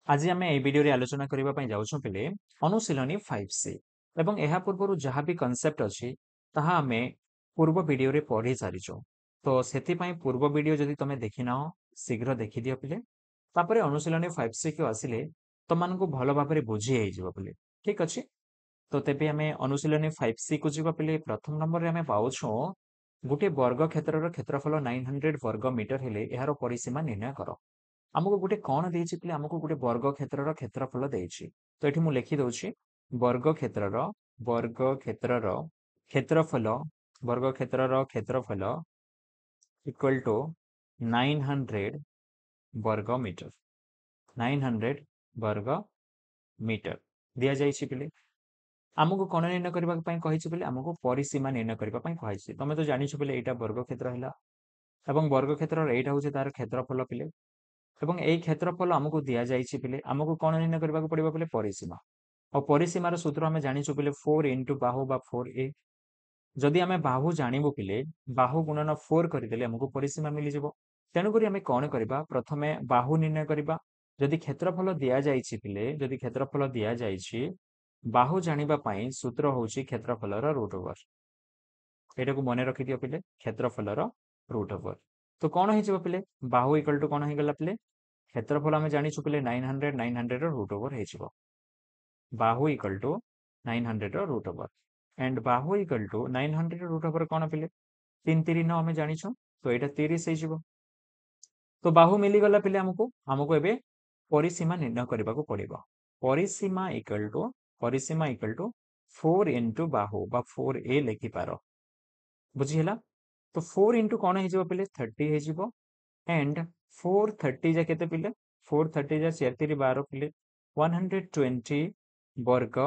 आज आम ए भिडियो आलोचना करने जाऊँ पिले अनुशीलनी 5C एवं यह पूर्व जहाँ भी कनसेप्ट अच्छी ताहा आम पूर्व वीडियो पढ़ी सारीचु। तो से पूर्व वीडियो जदि तुम देखी ना शीघ्र देखीदि पिले तापर अनुशीलनी 5C को आसिले तुमको भल भाव बुझी बोले ठीक अच्छे। तो तेज आम अनुशीलनी 5C को जीवा पिले प्रथम नंबर आम पाऊँ गोटे वर्ग क्षेत्र क्षेत्रफल 900 वर्ग मीटर हेले यार परिसीमा निर्णय कर। आमको गोटे कौन देछि पिले आमको गोटे वर्ग क्षेत्र क्षेत्रफल देछि। तो ये मुझे लिखिदे वर्ग क्षेत्र क्षेत्रफल वर्ग क्षेत्र क्षेत्रफल इक्वल टू 900 वर्ग मीटर 900 वर्ग मीटर दिया जाइछि पिले आमको कौन निर्णय करने कही आमको परिसीमा निर्णय करने कही। तुम तो जानी पिले यहाँ वर्ग क्षेत्र है और वर्ग क्षेत्र यहाँ हूँ तार क्षेत्रफल पिले एवं यही क्षेत्रफल आमको दि जाइए पिले आमको कौन निर्णय करने पड़ो पिले परिसीमा और परिसीमार सूत्र आम जाचु पिले 4 इंटू बाहु बा 4a जदि आम बाहु जानबू पिले बाहु गुणन 4 करदे आमको परिसीमा मिल जाव। तेणुक आम कौन करवा प्रथम बाहु निर्णय करवा जदि क्षेत्रफल दि जाइए पिले जदि क्षेत्रफल दि जाइए बाहु जानापी सूत्र हूँ क्षेत्रफल रूट ओवर यहाँ को मन रखिदियो पिले क्षेत्रफल रूट ओवर। तो कौन हो पिले बाहु इक्वल टू कौन होगा पिले क्षेत्रफल आम जाचु पिले 900 रूट ओवर हो बाहु equal to 900 root over and बाहु इक्वल टू 900 रूट ओवर कौन पिले 3 3 9 आम जाचु तो यहाँ 30 हो। तो बाहु मिलीगला पिले आमको आमको एवं परिसीमा निर्णय करने को पड़ो परिसीमा इक्वल टू 4 इंटू बाहु बा 4a लिखिपार बुझीला। तो 4 इंटू कौन हो पिले 30 हो एंड 430 जा केते पिले 430 जा 4 12 पिले 120 वर्ग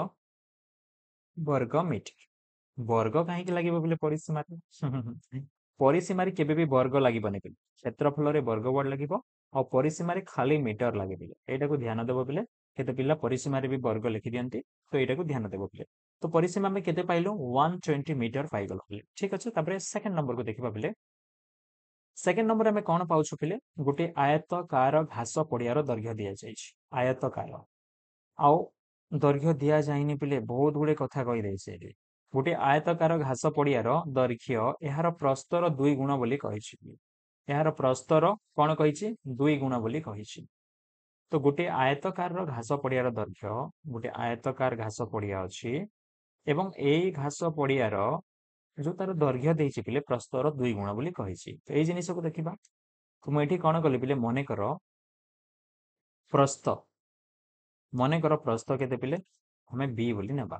वर्ग मीटर वर्ग कहीं लगे पिले परिसीमा परिसीमार केबे भी वर्ग लगभग पिले क्षेत्रफल वर्ग वर्ड लगे और परिसीम खाली मीटर लगे पिले यहाँ को ध्यान देव पिले केते पिला परिसीमार भी वर्ग लिखि दियंती तो यहाँ को ध्यान देव पिले। तो परिसीमा में केते पाइलु 120 मीटर पाइगल पिले ठीक अच्छे। तापर सेकंड नंबर को देखा पिले सेकेंड नंबर आम कौन पाँच पिले गोटे आयतकार घास पड़ियार दैर्घ्य दि जाइए आयतकार आउ दैर्घ्य दि जाइनि पिले बहुत गुड़े कथा कहीदे गोटे आयतकार घास पड़ियार दैर्घ्य यार प्रस्तर 2 गुण बोली कही यार प्रस्तर कौन कही 2 गुण बोली कही। तो गोटे आयतकार घास पड़ियार दैर्घ्य गोटे आयतकार घास पड़िया अच्छी एवं यही घास पड़ियार जो तार दैर्घ्य देछि पिले प्रस्तर 2 गुण बोली कही। तो ये जिनिस को देखा तो मुझे कौन कली पिले मनकर प्रस्थ मनकर प्रस्थ केते पिले हमें बी बोली नेबा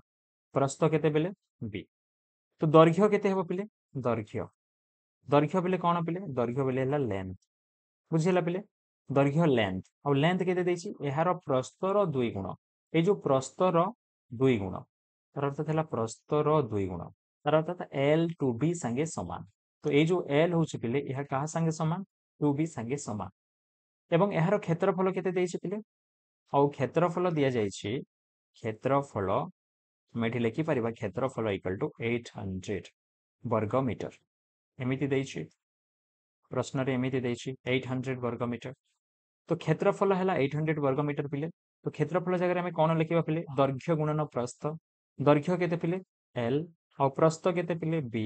प्रस्थ केते पिले बी। तो दैर्घ्य केते हेबो पिले दैर्घ्य दैर्घ्य पिले कौन पिले दैर्घ्य पिले हला लेंथ बुझिला पिले दैर्घ्य लेंथ और लेंथ केते देछि एहार प्रस्तर 2 गुण ए जो प्रस्तर 2 गुण तार अर्थात है प्रस्तर 2 गुण तार अर्थात एल टू बी संगे समान। तो ये जो एल हूँ पिले यह क्या संगे समान टू बी संगे समान एवं यार क्षेत्रफल केते देछि पिले और क्षेत्रफल दि जाइए क्षेत्रफल आम ये लिखिपर क्षेत्रफल इक्वल टू 800 वर्ग मीटर एमती देछि प्रश्न एमती देछि 800 वर्ग मीटर। तो क्षेत्रफल है 800 वर्ग मीटर पिले तो क्षेत्रफल जगह आम कौन लिखा पिले दैर्घ्य गुणन प्रस्थ दैर्घ्य केते पिले एल और प्रस्थ केते पिले बी।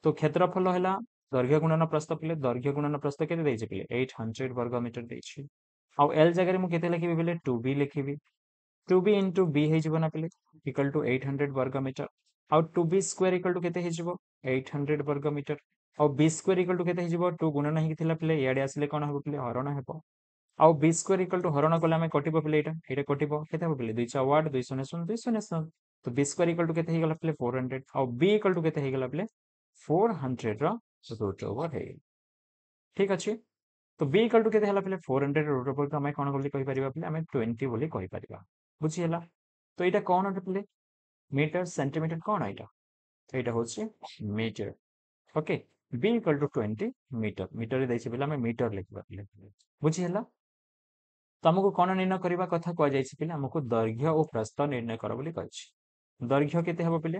तो क्षेत्रफल है दैर्घ्य गुणन प्रस्थ पिले दैर्घ्य गुणन प्रस्थ केते देछि पिले 800 वर्ग मीटर देछि आउ एल जगह मुझे केते लिखिबी पिले 2b लिखिबी 2b इंटू बी हो ना पिले इक्वल टू 800 वर्ग मीटर आउ 2b स्क्वायर इक्वल टू केते हो 800 वर्ग मीटर और बी स्क्वायर इक्वल टू केते हो 2 गुणन होइथिला पिले इयाडे आसिले कोन हो पिले हरण हेबो आउ बी स्क्वायर इक्वल टू हरण कले आमे कटिबो पिले एटा कटिबो केते हो पिले 2 4 8 2 0 0 2 0 0। तो बी स्क्वायर इक्वल टू केते हेगला पिले 400 आउ बी इक्वल टू केते हेगला पिले 400 रो रूट ओवर हे ठीक अछि। तो बी इक्वल टू केते हला पिले 400 रूट ओवर को आमे कोन बोली कहि परिबा पिले आमे 20 बोली कहि परिबा बुझी हला। तो एटा कोन होते पिले मीटर सेंटीमीटर कौन एटा तो यहाँ हूँ metre okay b equal to 20 metre metre देछि पिले आमे मीटर लिखबा पिले बुझी हला। तो आमको कौन निर्णय करने कथा कहुई आमको दैर्घ्य और प्रस्थ निर्णय कर बोली कही दैर्घ्य केते हेबो पिले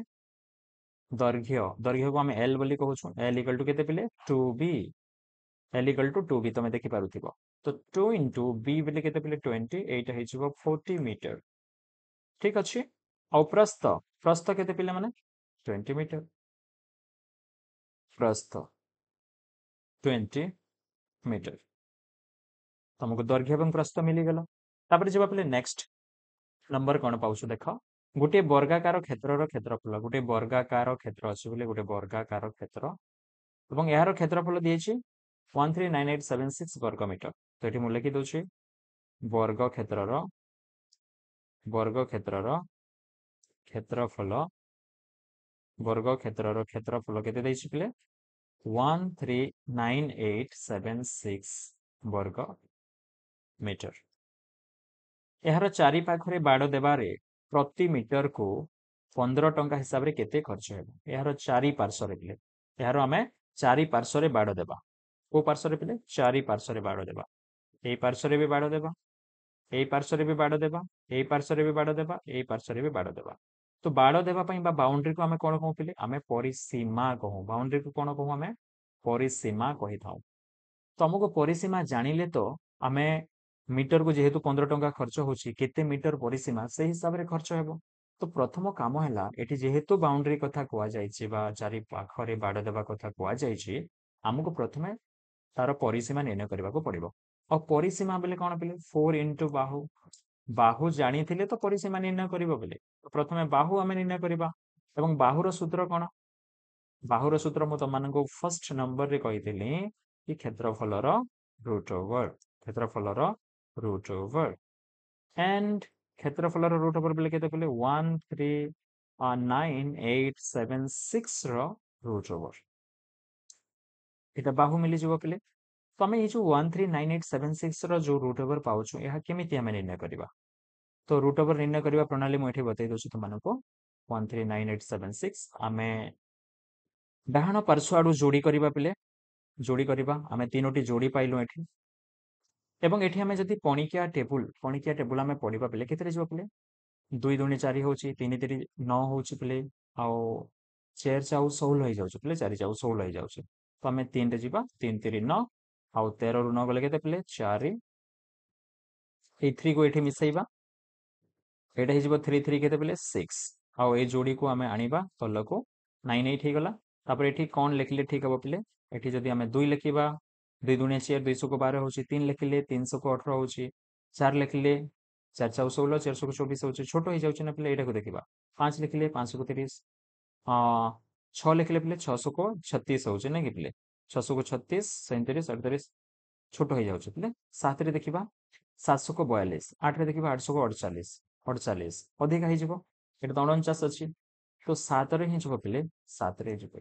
दैर्घ्य दैर्घ्य को आम एल बोली कहूँ एल इक्वल टू केते पिले 2b L equal to 2b तुम देखि पारुथिबो तो 2 इंटू बी बोले केते पिले 20 एटा हे जिवो 40 मीटर ठीक अछि और प्रस्थ प्रस्थ केते पिले माने 20 मीटर प्रस्थ 20 मीटर तुमको दैर्घ्य एवं प्रस्थ मिली गला तापर जेबा पिले नेक्स्ट नंबर कोन पाउछु देखो गोटे वर्गाकार क्षेत्रर क्षेत्रफल गोटे वर्गाकार क्षेत्र अछि बोले गोटे वर्गाकार क्षेत्र এবং এর ক্ষেত্রফল দিয়েছি 139876 বর্গ মিটার তো এটি মু লিখি দউছি বর্গক্ষেত্রর বর্গক্ষেত্রর ক্ষেত্রফল বর্গক্ষেত্রর ক্ষেত্রফল কেতে দেইছি পিলে 139876 বর্গ মিটার এর চারি পাখরে বাড় দেবারে প্রতি মিটার কু 15 টঙ্কা হিসাবে কেতে খরচ ହେବ এর চারি পার্শ্বরে পিলে এর আমি চারি পার্শ্বরে বাড় দেবা को पार्श्व पिले चारि पार्श्व बाड़ देवा ए पार्श्व भी बाड़ देवा ए पार्श्व भी बाड़ देवा ए पार्श्व भी बाड़ देवा ए पार्श्व भी बाड़ देवा तो बाड़ देवा बाउंड्री को आम कौन कहूँ पिले आम परिसीमा कहूँ बाउंड्री को कौन कहूँ आम परिसीमा कही था तुमको परिसीमा जानिले तो आम मीटर को जेहेतु 15 टंका खर्च होची केते मीटर परिसीमा से हिसाब से खर्च हेबो तो प्रथम काम है ये जेहेतु बाउंड्री कथा कह चारि पाखरे बाड़ देवा कथा कह आमको प्रथमे तार परिसीमा निर्णय करने को पड़ो और परिसीमा बोले कौन पे 4 इंटू बाहु बाहु जानी थे तो परिसीमा निर्णय कर तो प्रथम बाहु आम निर्णय करवा एवं बाहुर सूत्र कौन बाहुर सूत्र मुझे तुमको फर्स्ट नंबर रे कही कि क्षेत्रफलर रूट ओवर क्षेत्रफलर रूट ओवर एंड क्षेत्रफलर रूट ओवर बोले केते बोले 139876 रूट ओवर এটা বাহু মিলিଯିବ ପିଲେ तो आम ये जो 139876 जो रूट ओवर पाउछु यह केमिति आम निर्णय करवा तो रूट ओवर निर्णय करवा प्रणाली मुझे बतई दूसरी तुमको 139876 आम डाहाण पार्श्व आड़ू जोड़ी करवा पिले जोड़ी करवा आम तीनोटी जोड़ी पाइलु एठी एवं एठी आम जदि पणिकिया टेबुल आम पढ़ा पिले केते जीव पिले 2 दूनी 4 होची 3 3 9 होची पिले आउ 4 चाउ 16 हो जाउची पिले 4 चाउ 16 हो जाउची तो आम 3 रे जीवा 3 3 9 आउ 13 रु 9 गले केते पिले 4 ए 3 को एठी मिसैबा एटा हिजबो 3 3 केते पिले 6 आउ ए जोड़ी को आम आनिबा तल को 9 8 हो गला तापर एठी कोन लिखले ठीक हबो पिले एठी जदि आम 2 लिखिबा 2 दूनी 4 200 को 12 होची 3 लिखिले 300 को 18 होची 4 लिखिले 4 चाउ 16 400 को 24 होची छोटो हो जाउची ना पिले एटा को देखिबा 5 लिखिले 500 को 30 6 लिखिले पिले 600 को 36 होची ना कि पिले 600 को 36 37 38 छोटो हो जाउची पिले 7 रे देखिबा 700 को 42 8 रे देखिबा 800 को 48 48 अधिक हो जिवो एटा 49 अछि तो 7 रे हि जिवो पिले 7 रे जिवो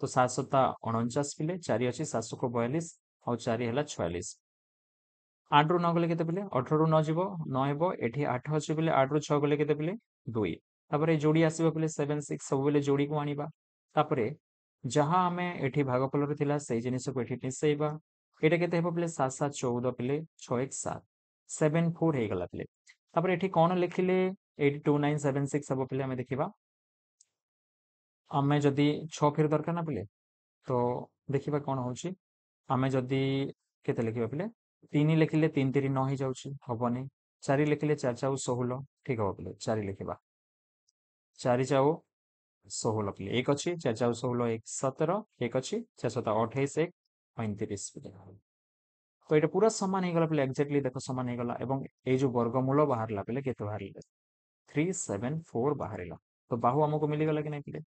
तो 7 7 49 पिले 4 अछि 700 को 42 और 4 हला 46 8 रु 9 गले केते पिले 18 रु 9 जिवो 9 हेबो एठी 8 अछि पिले 8 रु 6 गले केते पिले 2 तापरे जोड़ी आसीबो पिले 7 6 सब बेले जोड़ी को आनिबा तापरे जहां हमें एठी भागफल रे थिला सेही जिनिस को एठी मिसैबा एटा केते हेबो पिले 7 7 14 पिले 6 1 7 7 4 हे गला पिले तापरे एठी कोन लिखिले 82976 हबो पिले हमें देखिबा आमे जदि 6 फिर दरकार ना पिले तो देखिबा कोन होची आमे जदि केते लिखिबा पिले 3 लिखिले 3 3 9 ही जाउची हबनी 4 लिखिले 4 चाउ 16 ठीक हबो पिले 4 लिखिबा 4 चाउ 16 पिले 1 अछि 4 चाउ 16 1 17 1 अछि 4 7 28 1 35 पिले तो ये पूरा समान हो गला पिले एक्जेक्टली देखो समान हो गला एवं ए जो वर्गमूल बाहरला पिले केते बाहरले 374 बाहरला तो बाहु हमको मिली गला कि नहीं पिले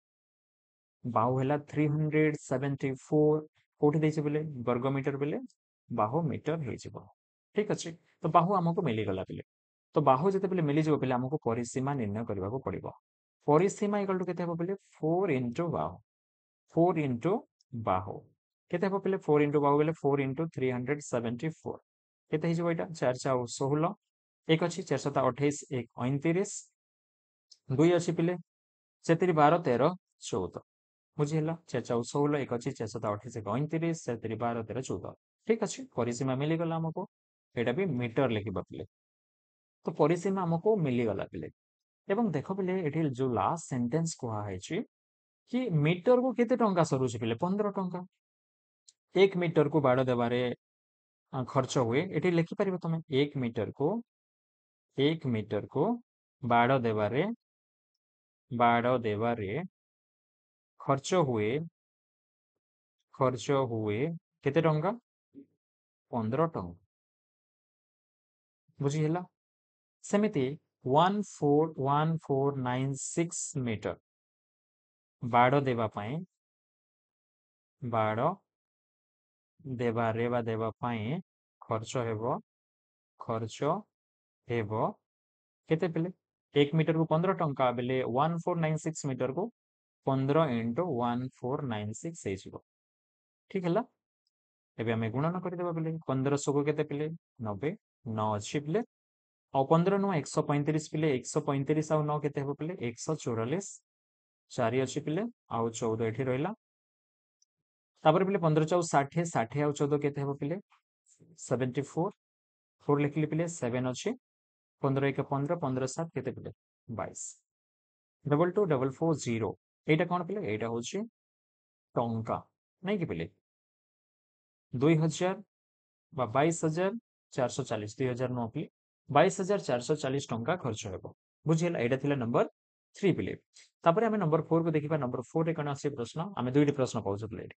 बाहु है 374 कोठी देछि पिले वर्ग मीटर पिले बाहु मीटर हे जिवो ठीक अछि तो बाहु हमको मिली गला पिले तो बाहु जते पिले मिली जिवो पिले हमको परिसीमा निर्णय करबा को पड़िबो परिसीमा इक्वल टू केते हबो पिले 4 इंटू बाहु 4 इंटू बाहु केते हबो पिले 4 इंटू बाहु बेले 4 इंटू 374 केते हे जिवो एटा 4 चाउ 16 1 अछि 4 7 28 1 29 2 अछि पिले 4 12 13 14 बुझीला 4 चाउ 16 1 अछि 4 7 28 1 29 4 12 13 14 ठीक अछि परिसीमा मिली गला हमको एटा भी मीटर लिखिबा पिले तो परिसीमा हमको मिली गला पिले एवं देखो पिले एठी जो लास्ट सेंटेंस को है कि मीटर को केते टंका सरुछि पिले 15 टंका 1 मीटर को बाड़ देबारे खर्च हुए ये लिखिपर तुम 1 मीटर को बाड़ देवारे खर्च हुए केते टंका 15 टंका बुझीगला सेमिति 1496 मीटर बाड़ देवा पाए बाड़ देवारे बा देवा पाए खर्च हेबो केते पेले 1 मीटर को 15 टंका बेले 1496 मीटर को 15 इंटू 1496 हो ठीक है एबे आमे गुणन करदेबा बेले 1500 को केते पेले 90 9 अछि पेले आ 15 नु 135 पेले 135 आ 9 केते हेबो पेले 144 4 अछि पेले आ 14 एठी रहला तापर पेले 15 4 60 60 आ 14 केते हेबो पेले 74 4 लिखली पेले 7 अछि 15 1 15 15 7 केते पेले 22 22 एटा कोन पेले एटा होछि टंका नहीं कि पेले 2000 बा 22,440 2000 नो पेले 22,440 टंका खर्च हेबो बुझियला एटा थिला नंबर 3 पेले तापर आमे नंबर 4 को देखिबा नंबर 4 रे कोन आसी प्रश्न आमे दुईटी प्रश्न पाउछु पेले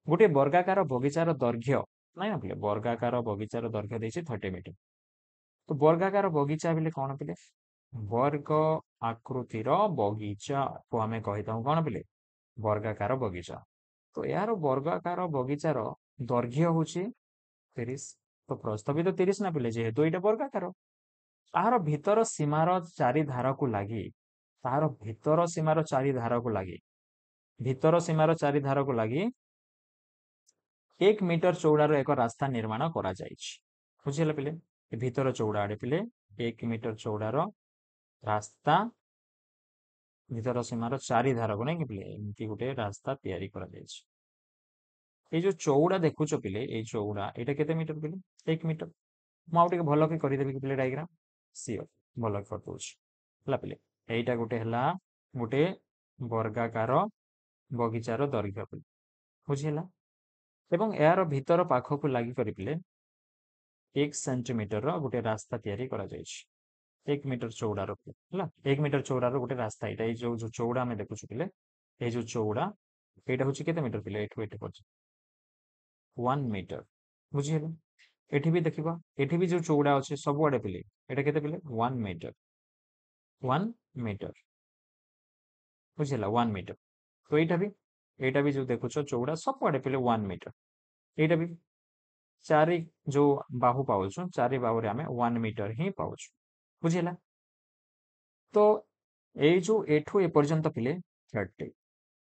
गोटे वर्गाकार बगीचार दैर्घ्य नहीं ना पेले वर्गाकार बगीचार दैर्घ्य देछि 30 मीटर तो वर्गाकार बगीचा बेले कौन पिले वर्ग आकृतिर बगीचा को आमे कहिताऊ कौन पिले वर्गाकार बगीचा तो यार वर्गाकार बगीचार दैर्घ्य होछि 30 तो प्रस्थ भी तो 30 ना पिले जेहेतु एटा वर्गाकार तार भीतर सीमार चारि धार को लागि तार भीतर सीमार चारि धार को लागि भीतर सीमार चारि धार को लागि 1 मीटर चौड़ार एक रास्ता निर्माण करा जाइछि बुझिला पिले भीतर चौड़ा आड़े पिले 1 मीटर चौड़ार रास्ता भीतर सीमार चारि धार को नहीं पिले एमती गोटे रास्ता तैयारी करा जाइछि ए जो चौड़ा देखुछ पिले ए चौड़ा एटा केते मीटर पिले 1 मीटर मु आउ टिके भलो के करि देबी कि पिले डायग्राम सियोर भलो कर दोछ हला पिले एटा गोटे वर्गाकार बगीचार दैर्घ्य पिले बुझिला एवं यार भीतर पाखक लागि करि पिले 1 सेंटीमीटर गोटे रास्ता तैयारी करा जाइछि 1 मीटर चौड़ार है 1 मीटर चौड़ार गोटे रास्ता यहाँ जो चौड़ा आम देखुँ पिले ये जो चौड़ा यहाँ हूँ के मीटर पिले एठू एठू 1 मीटर बुझीगला एठी भी देखा एठी भी जो चौड़ा अच्छे सबुआड़े पिले यहाँ के पिले 1 मीटर 1 मीटर बुझीगला 1 मीटर तो यहाँ भी जो देखुच चौड़ा सबुआड़े पिले 1 मीटर यहाँ भी चारि जो बाहु पाउछु चारि बाहुरे आमे 1 मीटर ही पाउछु बुझिला तो ए जो एठू ए पर्यंत पिले 30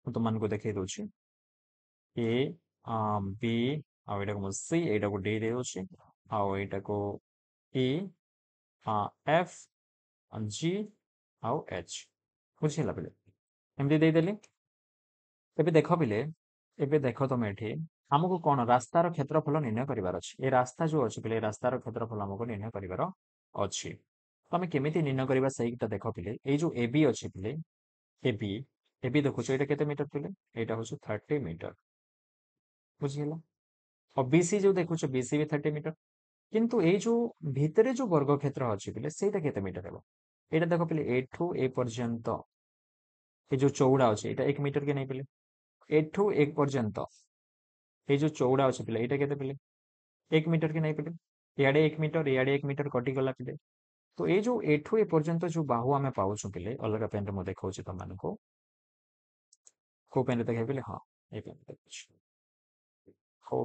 तुम मान को देखै दोछि ए बी आ एटा को सी एटा को डी देउछि आ एटा को ई एफ जी आ एच बुझिला पिले एमती दे देली एबे देखो पिले एबे देखो तुम एठी हमको कौन रास्तार क्षेत्रफल निर्णय करार अच्छे रास्ता जो अच्छे पे रास्तार क्षेत्रफल आमको निर्णय करार अच्छे तो आम केमी निर्णय करवा सहीटा देख पिले ये जो ए बी अच्छे पिले ए बी देखुच ये के मीटर पिले यहाँ हूँ 30 मीटर बुझीगला और बीसी जो देखुच बीसी भी 30 मीटर किंतु ये जो भितर जो वर्ग क्षेत्र अच्छे पिले सहीटा के मीटर हे यहाँ देख पिले एठू ए पर्यंत ये जो चौड़ा अच्छे यहाँ 1 मीटर के नहीं पिले एठू एक पर्यंत ये जो चौड़ा अच्छे पिले यहाँ के पिले 1 मीटर के नहीं पिले इे 1 मीटर इे 1 मीटर कटिगला पिले तो ये जो एठू ए पर्यंत जो बाहु आम पाऊँ पिले अलग पेन रे देखा तुम मान को पेन देखे पिले हाँ ये पेन देखुच को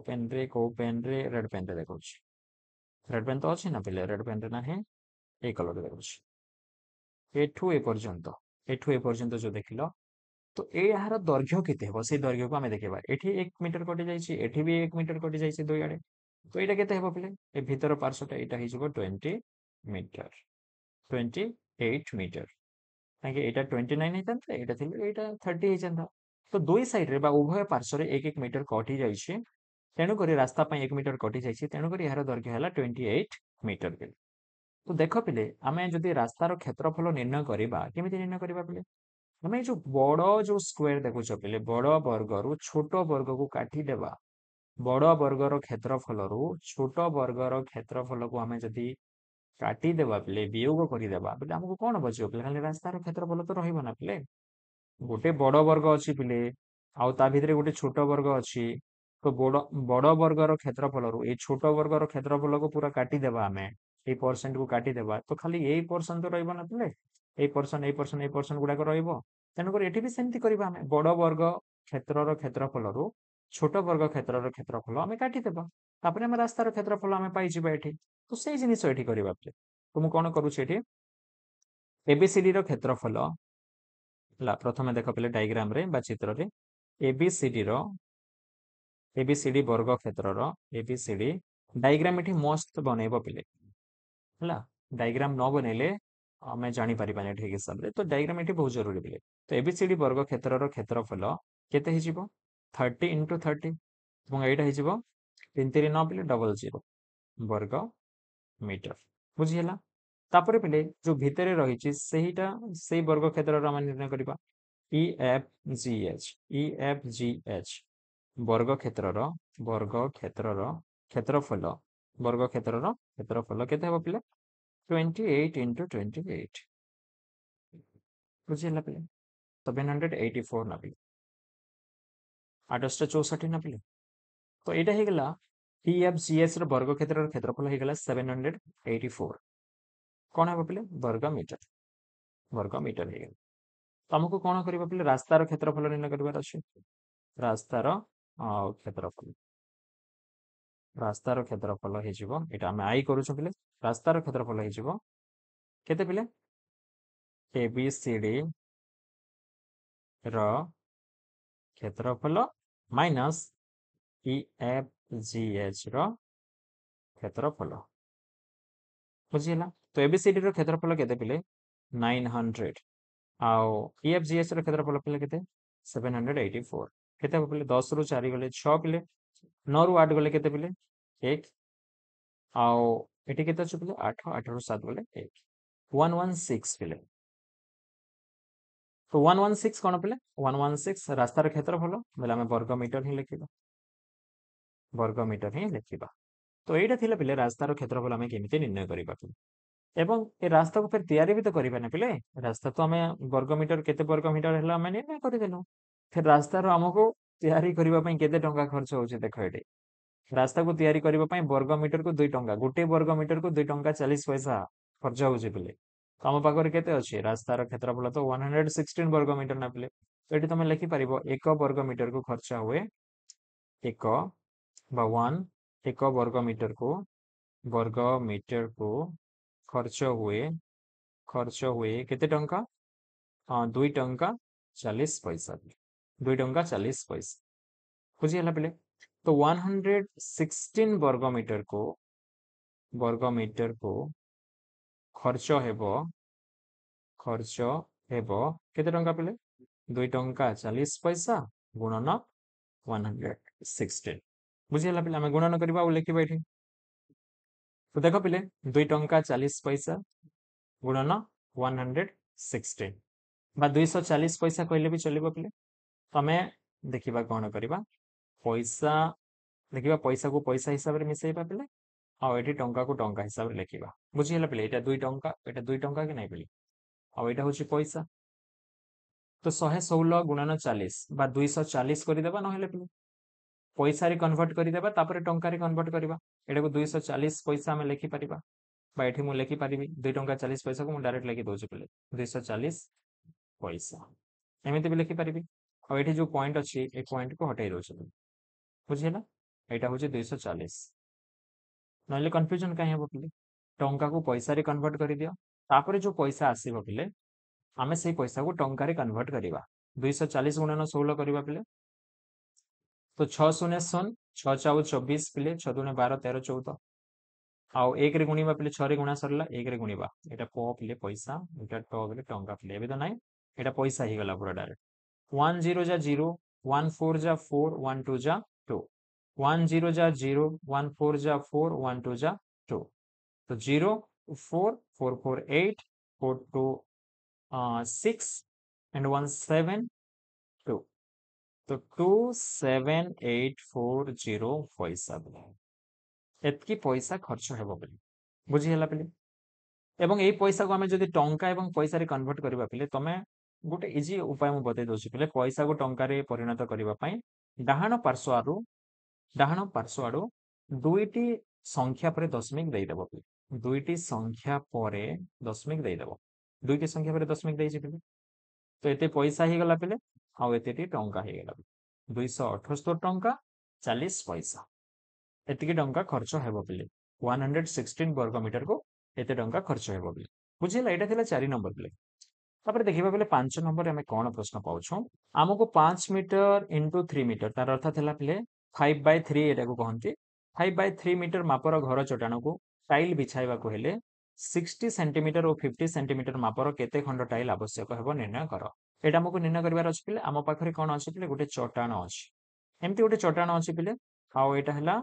पेन रे रेड पेन रे देखा रेड पेन तो अच्छी ना पिले रेड पेन रे ना है ये कलर देखा एठू ए पर्यंत जो देखिल तो यार दैर्घ्य केते से दैर्घ्य को आम देखा ये 1 मीटर कटि जाइए भी 1 मीटर कटि जाइए दुई आड़े तो यहाँ के पिले ए भीतर पार्श्वटा यहाँ हो 20 मीटर 28 मीटर कहीं यहाँ 29 होता यहाँ 30 होता तो दुई साइड रे उभय पार्श्व 1 1 मीटर कटि जाइए तेणुक रास्ता 1 मीटर कटि जाइए तेणुक यार दैर्घ्य है 28 मीटर पिले तो देख पिले आम जदि रास्तार क्षेत्रफल निर्णय करवा केमी निर्णय करवा पिले आम जो बड़ जो स्क्वायर देखुच पिले बड़ वर्ग रु छोट वर्ग को काटिदेवा बड़ वर्गर क्षेत्रफल रु छोट वर्गर क्षेत्रफल को आम जदि काटिदेवा पे वियोग करदेवा बोले आमको कौन बचो पे खाली रास्तार क्षेत्रफल तो रहा पे गोटे बड़ वर्ग अच्छी पे आउ ता भितर गोटे छोट वर्ग अच्छी तो बड़ वर्गर क्षेत्रफल रु छोट वर्गर क्षेत्रफल को पूरा काटिदेवा आम ये परसेंट को काटिदेवा तो खाली यही परसेंट तो रहा पे ये परसेंट ये परसेंट ये परसेंट गुड़ाक तेणुक ये भी सेमती करवा बड़ वर्ग क्षेत्र क्षेत्रफल रु छोट वर्ग क्षेत्र क्षेत्रफल आम काटिदेवा तापर आम रास्तार क्षेत्रफल आम पाइबा ये तो से जिनिस ये करवा तो मुझे कौन करुच्छे एबीसीडी क्षेत्रफल प्रथम देख पे डायग्राम रे बा चित्र रे एबीसीडी एबीसीडी वर्ग क्षेत्र एबीसीडी डायग्राम ये मस्त बनइब पे डायग्राम न बनइले आम जापर ठीक हिसाब से तो डायग्राम ये बहुत जरूरी पे तो एबीसीडी वर्ग क्षेत्र क्षेत्रफल केते 30 इंटू 30 यहाँ 3 3 9 पे डबल 0 वर्ग मीटर बुझीगला तापर पे जो भितर रही से वर्ग क्षेत्र आम निर्णय करवा ई एफ जी एच वर्ग क्षेत्र क्षेत्रफल वर्ग क्षेत्रफल केते हम पे 28 इंटू 28 बुझीगला पे 784 ना पे 864 ना पे तो यहाँ होगा टीएफजीएस वर्ग क्षेत्र क्षेत्रफल होगा 784 कौन हम पे वर्ग मीटर हो गया तो आमको कौन करबा पे रास्तार क्षेत्रफल निर्णय करबार अछि रास्तार क्षेत्रफल रास्तार क्षेत्रफल हो आम आई करूँ पे रास्तार क्षेत्रफल हो केते पे एबीसीडी क्षेत्रफल माइनस ईएफजीएच क्षेत्रफल बुझीगला तो एबीसीडी क्षेत्रफल केते पे 900 आउ ईएफजीएच क्षेत्रफल पे केते 784 केते पे 10 रु 4 गले 6 पे 9 रु 8 गले केते पे 1 आउ एटी केते अछि पे 8 8 रु 7 गले 1 116 पे तो 116 कौन पे 116 रास्तार क्षेत्रफल बोले आम वर्ग मीटर ही लिखा वर्ग मीटर ही लिखा तो यहाँ थिला पे रास्तार क्षेत्रफल आम केमी निर्णय करवा एवं ए रास्ता को फिर तैयारी भी तो करवा ना पे रास्ता तो आम वर्ग मीटर केते वर्ग मीटर है आम निर्णय करदेलु फिर रास्तार आमको तैयारी करने केते टंका खर्च हो देख ये रास्ता को तैयारी करने वर्ग मीटर को 2 टंका गोटे वर्ग मीटर को 2 टंका 40 पैसा खर्च हो पे तो आम पाखे केते अच्छे रास्तार क्षेत्रफल तो 116 वर्ग मीटर ना पे तो ये तुम लिखिपर 1 वर्ग मीटर को खर्च हुए 1 1 1 वर्ग मीटर को खर्च हुए केते टंका 2 टंका 40 पैसा 2 टंका 40 पैसा बुझीगला पे तो 116 वर्ग मीटर को खर्च हेबो केते टंका पे 2 टंका 40 पैसा गुणन 116 बुझीगला पे आम गुणन करवा लिखा ये तो देख पे 2 टंका 40 पैसा गुणन 116 बा 240 पैसा कहले भी चलो पे तो आम देखा कौन करवा पैसा देखा पैसा को पैसा हिसाब से मिसेबा पे आउे टंका को टंका हिसाब से लिखा बुझीगला पे यहाँ 2 टंका यहाँ 2 टंका कि नहीं पे आईटा हूँ पैसा तो 116 गुणन 40 बा 240 करदेबा ना पे पैसा कन्वर्ट करदेबा तापर टंका कन्वर्ट करवा यहाँ को 240 पैसा आम लिखिपर ये मुझे लिखिपारि 2 टंका 40 पैसा को डायरेक्ट लिखि दूसरी पे 240 पैसा एमती भी लिखिपारि और ये जो पॉइंट अच्छी ये पॉइंट को हटाई दौर बुझीगला यहाँ हूँ 240 ना कन्फ्यूजन कहीं हम पे टंका को पैसा कन्वर्ट कर दियो तापर जो पैसा आसो पे आम से पैसा को टंका कन्वर्ट करवा 240 गुणन 16 करवा पे तो 6 शून्य 6 4 24 पे 6 दूने 12 13 14 आउ 1 रे गुणा पे 6 रे गुणा सरला 1 रे गुणा यहाँ पे पैसा यहाँ पे टंका पे एवं तो ना यहाँ पैसा ही गला पूरा डायरेक्ट 1 0 जा 0 1 4 जा 4 1 2 जा 2 1 0 जा 0 1 4 जा 4 1 2 जा 2 तो 0 4 4 4 8 4 2 6 and 1 7 2 तो 27840 पैसा बोले एतकी पैसा खर्च हेबो बोले बुझी हला पिले एवं एई पैसा को हमें जदि टंका एवं पैसा रे कन्वर्ट करबा पिले तमे गोटे इजी उपाय मु बतै दोछि पिले पैसा को टंका रे परिणत करबा पई डाहाण पार्श्व आडू दुईटी संख्या पर दशमिक देदेव दुईटी संख्या पर दशमिक देदेव दुईटी संख्या पर दशमिक देछि पिले तो एते पैसा ही गला पिले आउ एते टंका ही गला 278 टंका 40 पैसा एतिकी टंका खर्च हेबो पिले 116 वर्ग मीटर को एते टंका खर्च हेबो पिले बुझिला एटा थिला 4 नंबर पिले तापर देखिबा बेले 5 नंबर आमे कोन प्रश्न पाउछो हमको 5 मीटर इंटू 3 मीटर तार अर्थ थिला पिले 5/3 एटा को कहंती 5/3 मीटर मापर घर चटाण को टाइल बिछाइबा को हेले 60 सेंटीमीटर और 50 सेंटीमीटर मापर केते खंड टाइल आवश्यक हेबो निर्णय कर एटा हमको निर्णय करबार अछि पिले आम पाखरे कोन अछि पिले गोटे चटाण अछि एमती गोटे चटाण अछि पिले आउ एटा हला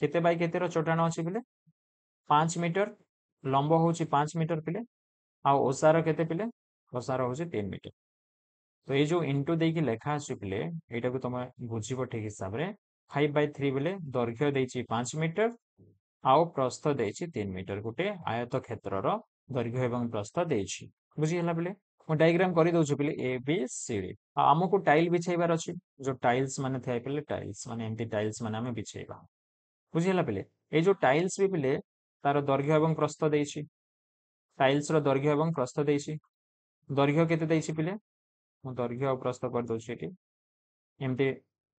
केते बाय केते रो चटाण अछि पिले 5 मीटर लंब होछि 5 मीटर पिले आउ ओसार केते पिले ओसार होछि 3 मीटर तो ये जो इंटू देकी लेखा अछि पिले एटा को तमे बुझिबो ठीक हिसाब रे 5/3 बेले दैर्घ्य देछि 5 मीटर आउ प्रस्थ देछि 3 मीटर गोटे आयत क्षेत्र रो दैर्घ्य एवं प्रस्थ देछि बुझि हला पिले मु डायग्राम करि दउछु पिले ए बी सी डी हमको टाइल बिछाइबार अछि जो टाइल्स माने थाय पिले टाइल्स माने एमती टाइल्स माने हमें बिछाइबा बुझि हला पिले ए जो टाइल्स भी पिले तार दैर्घ्य एवं प्रस्थ देछि टाइल्स रो दैर्घ्य एवं प्रस्थ देछि दैर्घ्य केते देछि पिले मु दैर्घ्य और प्रस्थ कर दउछि एटी एमती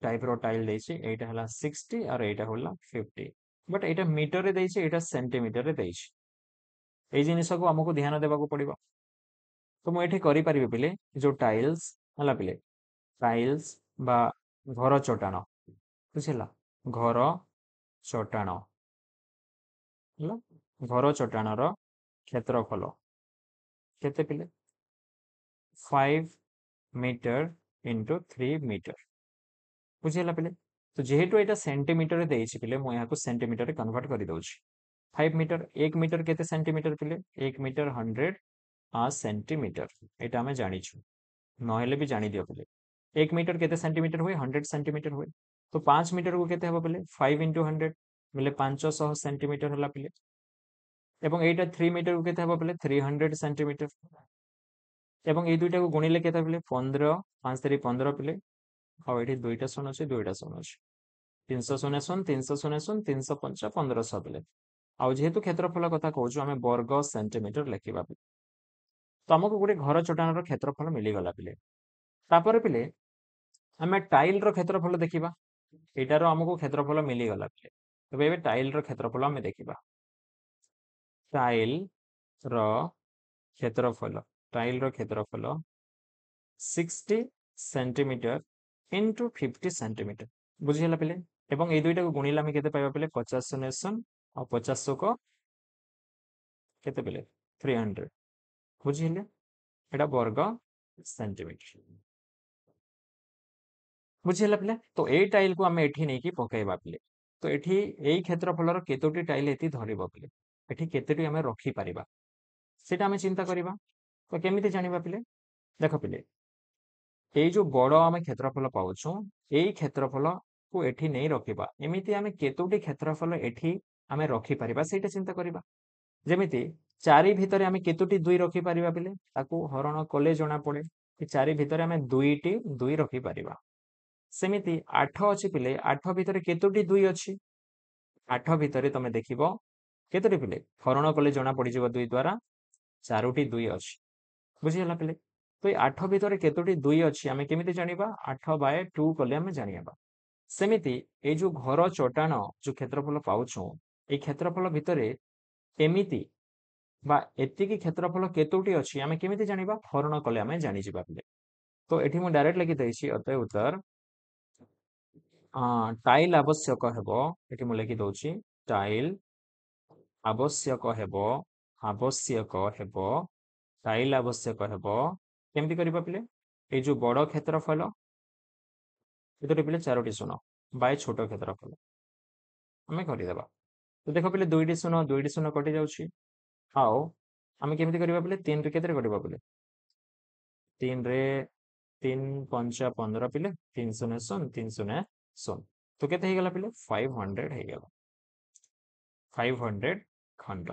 टाइप रो टाइल देछि एटा हला 60 और एटा होला 50 बट एटा मीटर रे देछि एटा सेंटीमीटर रे देछि ए जिनिस को हमको ध्यान देबा को पड़िबो तो मु एठी करि परिबे पिले जो टाइल्स हला पिले टाइल्स बा घर चटाण बुझिला घर चटाण हला घर चटाण रो क्षेत्रफल केते पिले 5 मीटर इंटू 3 मीटर बुझिला पिले तो जेहेतु एटा सेंटीमीटर रे देछि पिले मु यहाँ को सेंटीमीटर रे कन्वर्ट करि दउछि 5 मीटर 1 मीटर केते सेंटीमीटर पिले 1 मीटर 100 सेंटीमीटर एटा हमें जानि छु नहेले भी जानि दियो पिले 1 मीटर केते सेंटीमीटर हुए 100 सेंटीमीटर हुए तो 5 मीटर को केते हबो पिले 5 इंटू 100 बोले 500 सेंटीमीटर हला पिले एवं एटा 3 मीटर को केते हबो पिले 300 सेंटीमीटर एवं ए दुइटा को गुणिले केते पिले 15 5 3 15 पिले आ एठी दुइटा शून्य अछि 300 शून्य शून्य 300 शून्य शून्य 305 1500 पिले आ जेहेतु क्षेत्रफल कथा कहूछु आमे वर्ग सेंटीमीटर लेखिबा तो हमको गोटे घर चटाण रो क्षेत्रफल मिली गला पिले तापर पिले आमे टाइल रो क्षेत्रफल देखिबा एटारो हमको क्षेत्रफल मिली गला पिले तबे एबे टाइल रो क्षेत्रफल हमें देखिबा टाइल रो क्षेत्रफल टाइल रो क्षेत्रफल 60 सेंटीमीटर इंटू 50 सेंटीमीटर बुझिला पिले एवं ए दुइटा को गुणिला हमें केते पाइबा पिले 50 शून्य शून्य और 50 को केते पिले 300 बुझिले एटा वर्ग सेंटीमीटर बुझिला पिले तो ए टाइल को हमें एठी नै की पकाइबा पिले तो एठी एई क्षेत्रफल रो केतोटी टाइल एती धरिबो पिले एठी केतेटी हमें रखी परिबा सेटा हमें चिंता करिबा तो केमिति जानिबा पिले देखो पिले ए जो बड़ आमे क्षेत्रफल पाउछु एई क्षेत्रफल को एठी नै रखिबा एमिति हमें केतोटी क्षेत्रफल एठी हमें रखी परिबा सेटा चिंता करिबा जेमिति 4 भितरे हमें केतोटी 2 रखी परिबा पिले ताकू हरण कले जणा पड़े कि 4 भितरे हमें 2टी 2 रखी परिबा सेमिति 8 अछि पिले 8 भितरे केतोटी 2 अछि 8 भितरे तमे देखिबो केतोटी पिले हरण कले जणा पड़ी जिवो 2 द्वारा 4टी 2 अछि बुझिला पिले तो ये 8 भितरे केतोटी 2 अछि हमें केमिति जानिबा 8/2 कले हमें जानिबा सेमिति ए जो घर चटाण जो क्षेत्रफल पाउछु ए क्षेत्रफल भितरे एमिति बा एतिकी क्षेत्रफल केतोटी अछि हमें केमिति जानिबा हरण कले हमें जानि जिबा पिले तो एठी मु डायरेक्ट लिखि दैछि अतः उत्तर टाइल आवश्यक हेबो एठी मु लिखि दउछि टाइल आवश्यक हेबो आवश्यक हेबो टाइल आवश्यक हेबो केमिति करिबा पिले ए जो बड़ क्षेत्रफल एतोटी पिले 4टी शून्य बाय छोट क्षेत्रफल हमें करि देबा तो देखो पिले 2टी शून्य कटि जाउछि आओ हमें केमिति करिबा पिले 3 रे केते कटिबा पिले 3 रे तीन पंचा 15 पिले 3 शून्य शून्य 3 शून्य शून्य तो केते हे गला पिले 500 हे गला 500 खंड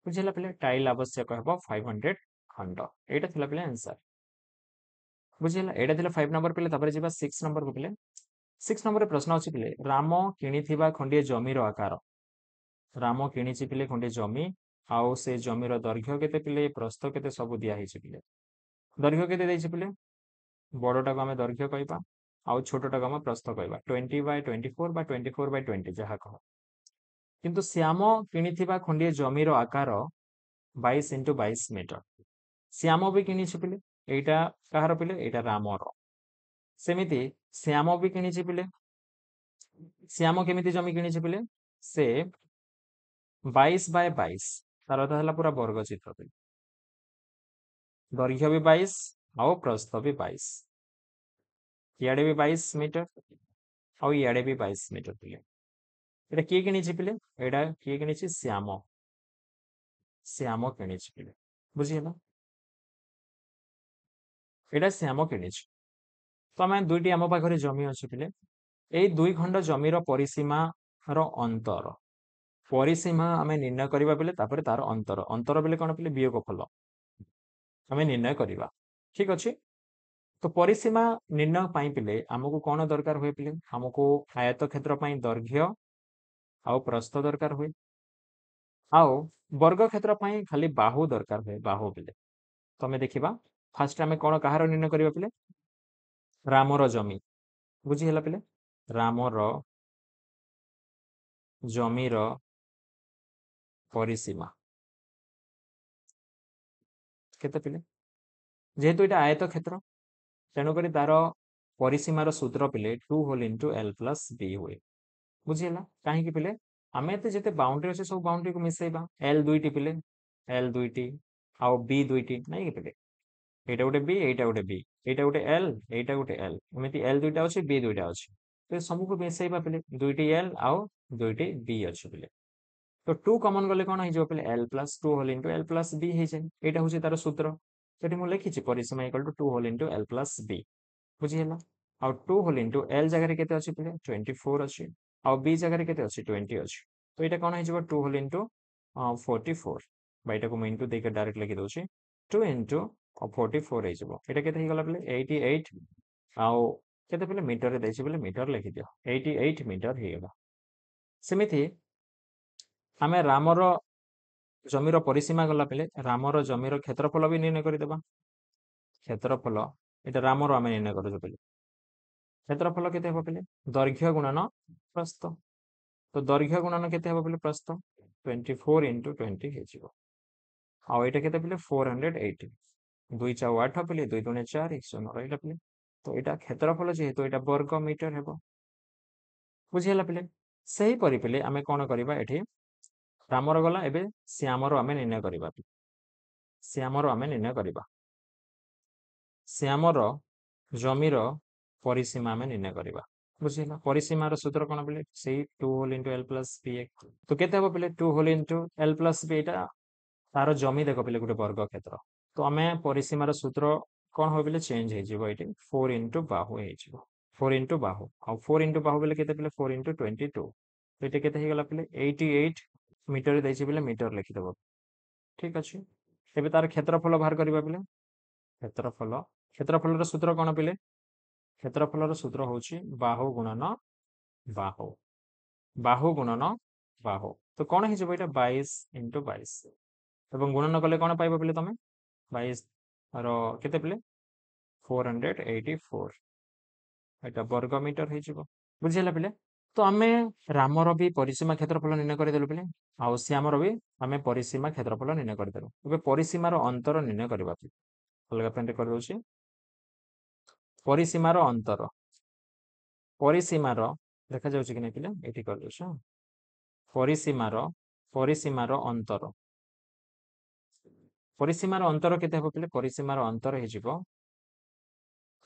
बुझिला पिले टाइल आवश्यक हेबो 500 खंड एटा थिला पिले आंसर बुझिला एटा थिला 5 नंबर पिले तापर जिबा 6 नंबर को पिले 6 नंबर प्रश्न अछि पिले राम किनिथिबा खंडिए जमीर आकार राम किनिछि पिले खंडिए जमी आउ से जमीर दैर्घ्य केते पिले प्रस्थ केते सब दिया हिछि पिले दैर्घ्य केते दैछि पिले बड़टा को आम दैर्घ्य कहवा आउ छोटा को आम प्रस्थ कहवा 20/24 बा 24/20 जहाँ कह किंतु श्याम किनिथिबा खंडिए जमीर आकार 22 × 22 मीटर श्याम भी किनिछि पिले एटा कहार पिले एटा रामर सेमिति श्याम भी किनिछि पिले श्याम केमिति जमी किनिछि पिले से 22/22 तार अर्थ है पूरा वर्ग चित्र पिले दैर्घ्य भी 22 आउ प्रस्थ भी 22 इे भी 22 मीटर आउ इे भी 22 मीटर पिले एटा किए किनिछि पिले एटा किए किनिछि श्याम श्याम किनिछि पिले बुझिहेला एटा श्याम किनिछि तो आम दुईटी आम पाखे जमी अच्छे पिले यही 2 खंड जमीर परिसीमा अंतर परिसीमा आम निर्णय करवा बेले तार अंतर अंतर बेले कौन पिले वियोगफल आम निर्णय करवा ठीक अच्छे तो परिसीमा निर्णय पाई पिले आमको कौन दरकार हुए पिले आमको आयत क्षेत्र दैर्घ्य आउ प्रस्थ दरकार हुए आउ वर्ग क्षेत्र खाली बाहु दरकार हुए बाहु पिले तो आम देखा फास्ट आम कौन कहार निर्णय करवा पिले रामर जमी बुझीगला पिले रामर जमीर परिसीमा केते पिले जेहेतु ये आयत क्षेत्र तेणुक तार परिसीमार सूत्र पिले 2 whole into L plus B हुए बुझीगला कहीं पिले आम जिते बाउंड्री अच्छे सब बाउंड्री को मिसेबा एल दुईटी पिले एल दुईटी आउ बी दुईटी नहीं कि पिले एटा गोटे बी एटा गोटे बी एटा गोटे एल एटा गोटे एल एमती एल दुईटा अच्छे बी दुईटा अच्छे तो सबू को मिसेबा पिले दुईटी एल आउ दुईटी बी अच्छे पिले तो 2 कमन गले कौन हो पे L plus 2 whole into L plus B हो जाए यहाँ हूँ तार सूत्र ये मुझे लिखी परिसीमा equal to 2 whole into L plus b बुझीगला आउ 2 होल इंटू एल जगह के 24 अच्छे आउ बी जगह के 20 अच्छे तो यहाँ कौन हो 2 होल इंटू 44 बैटा को इंटू देकर डायरेक्ट लिखी दूसरी 2 इंटू 44 ये के गला पे 88 आउ के मीटर पे मीटर लिखि दियो 88 मीटर हो गला सेमिति आम रामर जमीर परिसीमा गला पे रामर जमीर क्षेत्रफल भी निर्णय करदेबा क्षेत्रफल ये रामर आम निर्णय कर क्षेत्रफल के पे दैर्घ्य गुणन प्रस्थ तो दैर्घ्य गुणन के पे प्रस्थ 24 × 20 हो आईटा के 480 2 × 8 पे 2 × 2 = 4 100 रहा पे तो यहाँ क्षेत्रफल जेहेतु यहाँ वर्ग मीटर हे बुझीगला पे से ही पे आम कौन करवा ये रामर गला एबे श्यामर आम निर्णय करवा श्यामर आम निर्णय करवा श्यामर जमीर परिसीमा आम निर्णय करवा बुझीगला परिसीमार सूत्र कौन पे से 2 whole into L plus B तो केते हे पे 2 whole into L plus B यहाँ तार जमी देख पे गोटे वर्ग क्षेत्र तो आम परिसीमार सूत्र कौन हो पे चेंज हो 4 इंटू बाहु हो 4 इंटू बाहु आउ 4 इंटू बाहु बेले के 4 इंटू 22 तो ये के गला पे 88 मीटर पे मीटर लिखिदेव ठीक अच्छे एबे तार क्षेत्रफल बाहर करवा पे क्षेत्रफल क्षेत्रफल सूत्र कौन पे क्षेत्रफल सूत्र हूँ बाहु गुणन बाहु बाहु गुणन बाहु तो कौन हो 22 × 22 एवं गुणन कले कौन पाइब पे तुम 22 के 484 यहाँ वर्ग मीटर हो बुझीगला पे तो आम रामर भी परिसीमा क्षेत्रफल निर्णय करदेलु पे आउ श्यामर भी आम परिसीमा क्षेत्रफल निर्णय करदेलु ए परिसीमार अंतर निर्णय करवा अलग पेन कर दूसरी परिसीमार अंतर परिसीमार देखा जाउछि कि नहीं पिले एठी कर दोछ परिसीमार परिसीमार अंतर परिसीमार अंतर केते हो पिले परिसीमार अंतर हे जिवो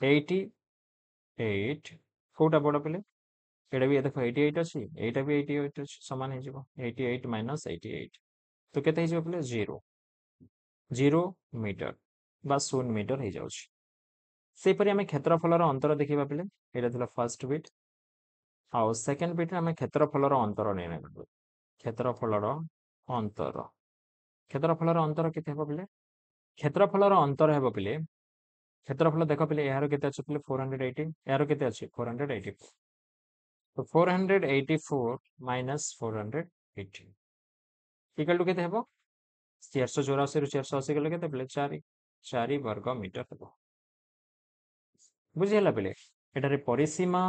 88 कोटा बड़ पिले एटा भी देखो 88 अच्छी एटा भी 88 अच्छी समान हो 88 - 88 तो केते हो पे 0 मीटर बा 0 मीटर हो जाउछि सेपरि आम क्षेत्रफल अंतर देखा पे यहाँ फर्स्ट बिट आउ सेकेंड बिट आम क्षेत्रफल अंतर नहीं क्षेत्रफल अंतर क्षेत्रफल अंतर के क्षेत्रफल अंतर हे पे क्षेत्रफल देख पे यार के 480 यार के 480 तो 484 माइनस 480 इक्वल टू के 484 रु 480 गले के 4 वर्ग मीटर हे बुझीगला पे एटारे परिसीमा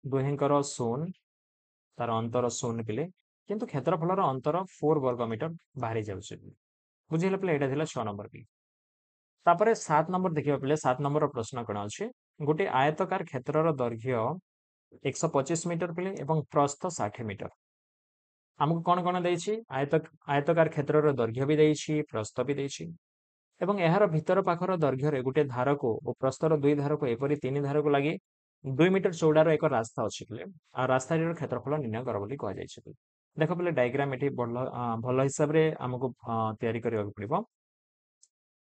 दुहेंकर शून्य तार अंतर शून्य पे किंतु क्षेत्रफल अंतर 4 वर्ग मीटर बाहरी जाऊे बुझीगला पे यहाँ 6 नंबर पे तापर 7 नंबर देखा पे 7 नंबर प्रश्न कौन अच्छे गोटे आयतकार क्षेत्र दैर्घ्य 125 मीटर पे एवं प्रस्थ 60 मीटर आमको कौन कौन देछि आयतकार क्षेत्र दैर्घ्य भी देछि प्रस्थ भी देछि एवं यार भितर पाखर दैर्घ्य गोटे धार को और प्रस्तर दुई धार को एपरी तीन धार को लगे 2 मीटर चौड़ार एक रास्ता अच्छी आ रास्ता क्षेत्रफल निर्णय कर बोली कहुई देख पे डायग्राम ये भल हिसाब से आमको तैयारी करने पड़ो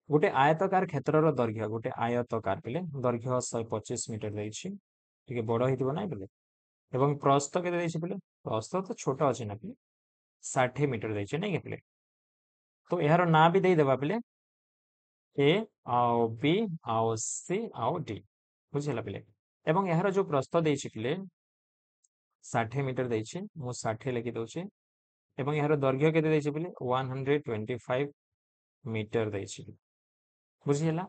गोटे आयतकार क्षेत्र दैर्घ्य गोटे आयतकार पे दैर्घ्य 125 मीटर देखे बड़ होना पे एवं प्रस्थ के प्रस्थ तो छोट अच्छे ना पे 60 मीटर देखिए नहीं पे तो यार ना भी देदेवा पे ए आउ बी आउ सी आउ डी बुझेगा पे एवं यार जो प्रस्थ देखे 60 मीटर देछि मु 60 लिखि दउछि एवं यार दैर्घ्य केते देछि बोले 125 मीटर देछि बुझिहेला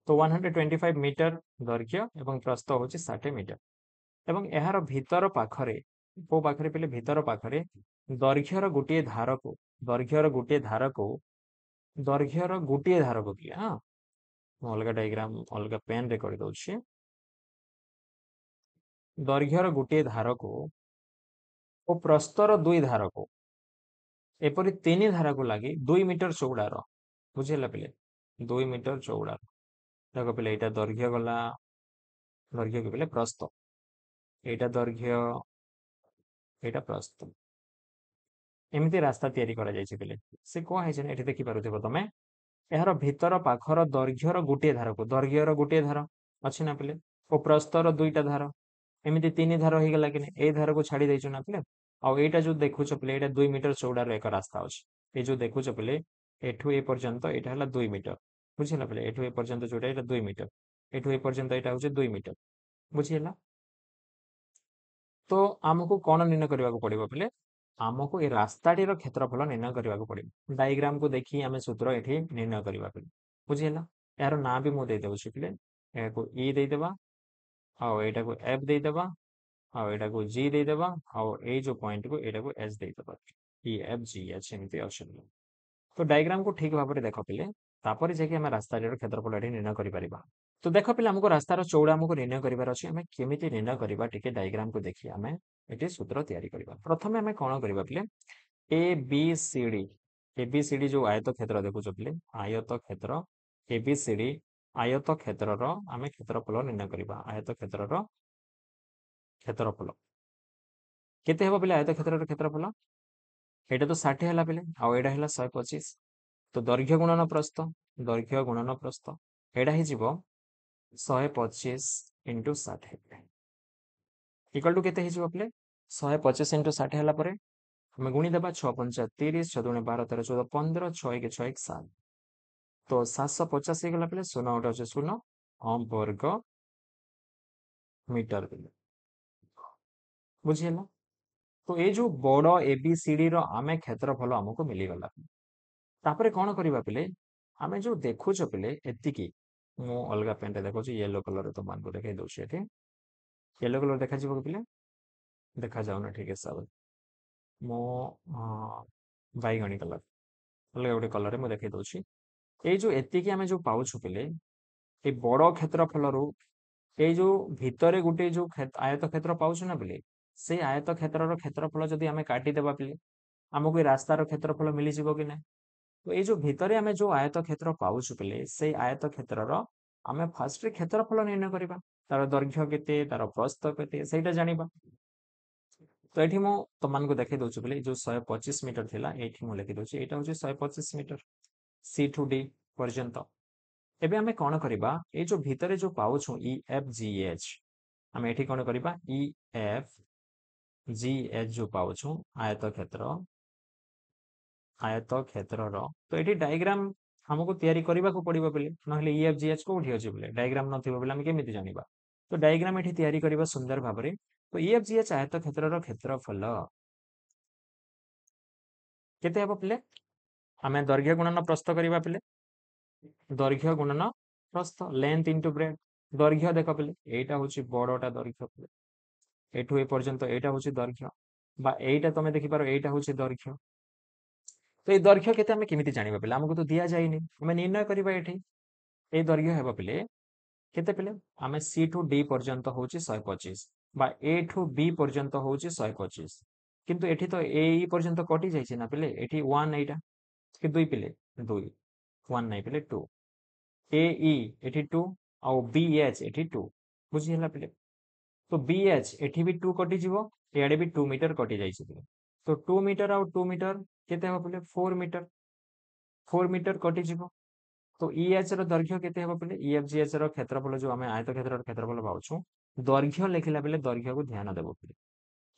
तो 125 मीटर दैर्घ्य एवं प्रस्थ होछि 60 मीटर एवं यार भीतर पाखरे को पाखरे पे भीतर पाखरे दैर्घ्यर गोटे धार को दैर्घ्यर गोटे धार को दैर्घ्यर गोटे धार को कि हाँ अलग डायग्राम अलग पेन रे कर दउछि दैर्घ्यर गोटे धार को और प्रस्तर दुई धार को एपरी तीन धारा को लगे 2 मीटर चौड़ार बुझेगा पे 2 मीटर चौड़ार देख पे यहाँ दैर्घ्य गला दैर्घ्य के पे प्रस्थ यहाँ दैर्घ्य यहाँ प्रस्थ एमती रास्ता तैयारी करा जायछि पे से कहे देखी पारुथिबो तमे यार भीतर पाखर दैर्घ्यर गोटे धार को दैर्घ्यर गोटे धार अच्छी ना पे और प्रस्तर दुईटा धार एमती तीन धार हो गला कि ए धार को छाड़ी देचु ना पे आउ एटा जो देखुछ पे यहाँ 2 मीटर चौड़ार एक रास्ता अच्छे ये जो देखुछ पे एठू ए पर्यंत यहाँ है 2 मीटर बुझेगा पे एठू ए पर्यंत जोटा यहाँ 2 मीटर एठू ए पर्यंत यहाँ हूँ 2 मीटर बुझीगला तो आमको कौन निर्णय करने को पड़ो पे आमको ये रास्ताटी क्षेत्रफल निर्णय करने को पड़ो डायग्राम को देखी आम सूत्र ये निर्णय करने पे बुझीगला यार ना भी मुझे देदेवि पे यहाँ को ई देदेबा आउ यहाँ को एफ देदेबा आउ यहाँ को जी देदेबा आउ ए जो पॉइंट को यहाँ को एच देदेबा ई एफ जी एच एमती अच्छे तो डायग्राम को ठीक भाव में देख पे तापर जाकि आम रास्ता क्षेत्रफल ये निर्णय कर तो देख पे आमको रास्तार चौड़ा आमको निर्णय करार अच्छे आम केमी निर्णय करवा टे डायग्राम को देखिए आम ये सूत्र तैयारी करवा प्रथम आम कौन करवा पे ए बी सी डी जो आयत क्षेत्र देखुच पे आयत क्षेत्र ए बी सी डी आयत क्षेत्र आम क्षेत्रफल निर्णय करवा आयत क्षेत्र क्षेत्रफल केते हेबो पे आयत क्षेत्र क्षेत्रफल यहाँ तो 60 है पे आउ यहाँ है 125 तो दैर्घ्य गुणन प्रस्थ दैर्घ्य गुणन प्रस्थ यहाँ हो 125 इंटू 60 इक्वल टू केते पे 125 इंटू 60 है आम गुणीदेवा 6 पंचा 30 6 दूने 12 13 14 15 6 1 6 1 7 तो 750 गला पे शून्य गोटे अच्छे शून्य वर्ग मीटर बुझीगला तो ये जो बड़ एबीसीडी आम क्षेत्रफल आमको मिलीगला तापर कौन करवा पे आम जो देखुच पे एति मु अलग पेन देखो येलो कलर तुम को देखे दूसरी येलो कलर देखा पे देखा जाऊना ठीक हिसाब मो बैगणी कलर अलग गोटे कलर मुझे देखे दूसरी ये जो एति आम जो पाउछु पे ये बड़ क्षेत्रफल ये जो भितर गोटे जो आयत क्षेत्र पाउछु ना पे से आयत क्षेत्र क्षेत्रफल जदि आम काटिदेवा पे आमको ये रास्तार क्षेत्रफल मिल जाव कि ना तो ये जो भितर आम जो आयत क्षेत्र पाउछु पे से आयत क्षेत्र आम फास्ट क्षेत्रफल निर्णय करवा तार दैर्घ्य केते तार प्रस्थ केते सेटा जानिबा तो ये तुमको देखे दूसरी पे जो 125 मीटर थिला ये लिखी दूसरी यहाँ हूँ 125 मीटर सी टू डी पर्यंत एबे आमे कौन करिबा ए जो भितरे जो पाउछु ई एफ जी एच आमे एठी कौन करिबा ई एफ जी एच जो पाउछु आयत क्षेत्र तो ये डायग्राम हमको तैयारी करने को पड़ो बोले ना ई एफ जी एच कौटी अच्छे बोले डायग्राम नथिबो बोले आमे केमिति जानिबा तो डायग्राम एठी तैयारी करबा सुंदर भाव में तो ई एफ जी एच आयत क्षेत्रफल केते हेबो पिले आमे दैर्घ्य गुणन प्रस्थ करबा पिले दैर्घ्य गुणन प्रस्थ लेंथ इंटू ब्रेथ दैर्घ्य देख पिले एटा होची बड़टा दैर्घ्य पिले एठू ए पर्यंत एटा होची दैर्घ्य बा एटा तमे देखि पारो एटा होची दैर्घ्य तो ये दैर्घ्य केते आमे केमिति जानिबा पिले हमको तो दिया जायनी आमे निर्णय करबा एठी ए दैर्घ्य हेबा पिले केते पिले आमे सी टू डी पर्यंत होची 125 बा ए टू बी पर्यंत होची 125 किंतु एठी तो ए ई पर्यंत कटि जायछि ना पिले एठी 1 एटा कि 2 पिले 2 1 नै पिले 2 ए ई एठी 2 और बी एच एठी 2 बुझी हला पिले तो बी एच एठी भी 2 कटि जीवो एआडे भी 2 मीटर कटि जायछि पिले तो 2 मीटर और 2 मीटर केते हेबा पिले 4 मीटर कटि जीवो तो ई एच रो दैर्घ्य केते हेबा पिले ई एफ जी एच रो क्षेत्रफल जो आमे आयत क्षेत्र क्षेत्रफल पाउछु दैर्घ्य लेखिला बेले दैर्घ्य को ध्यान देबो पिले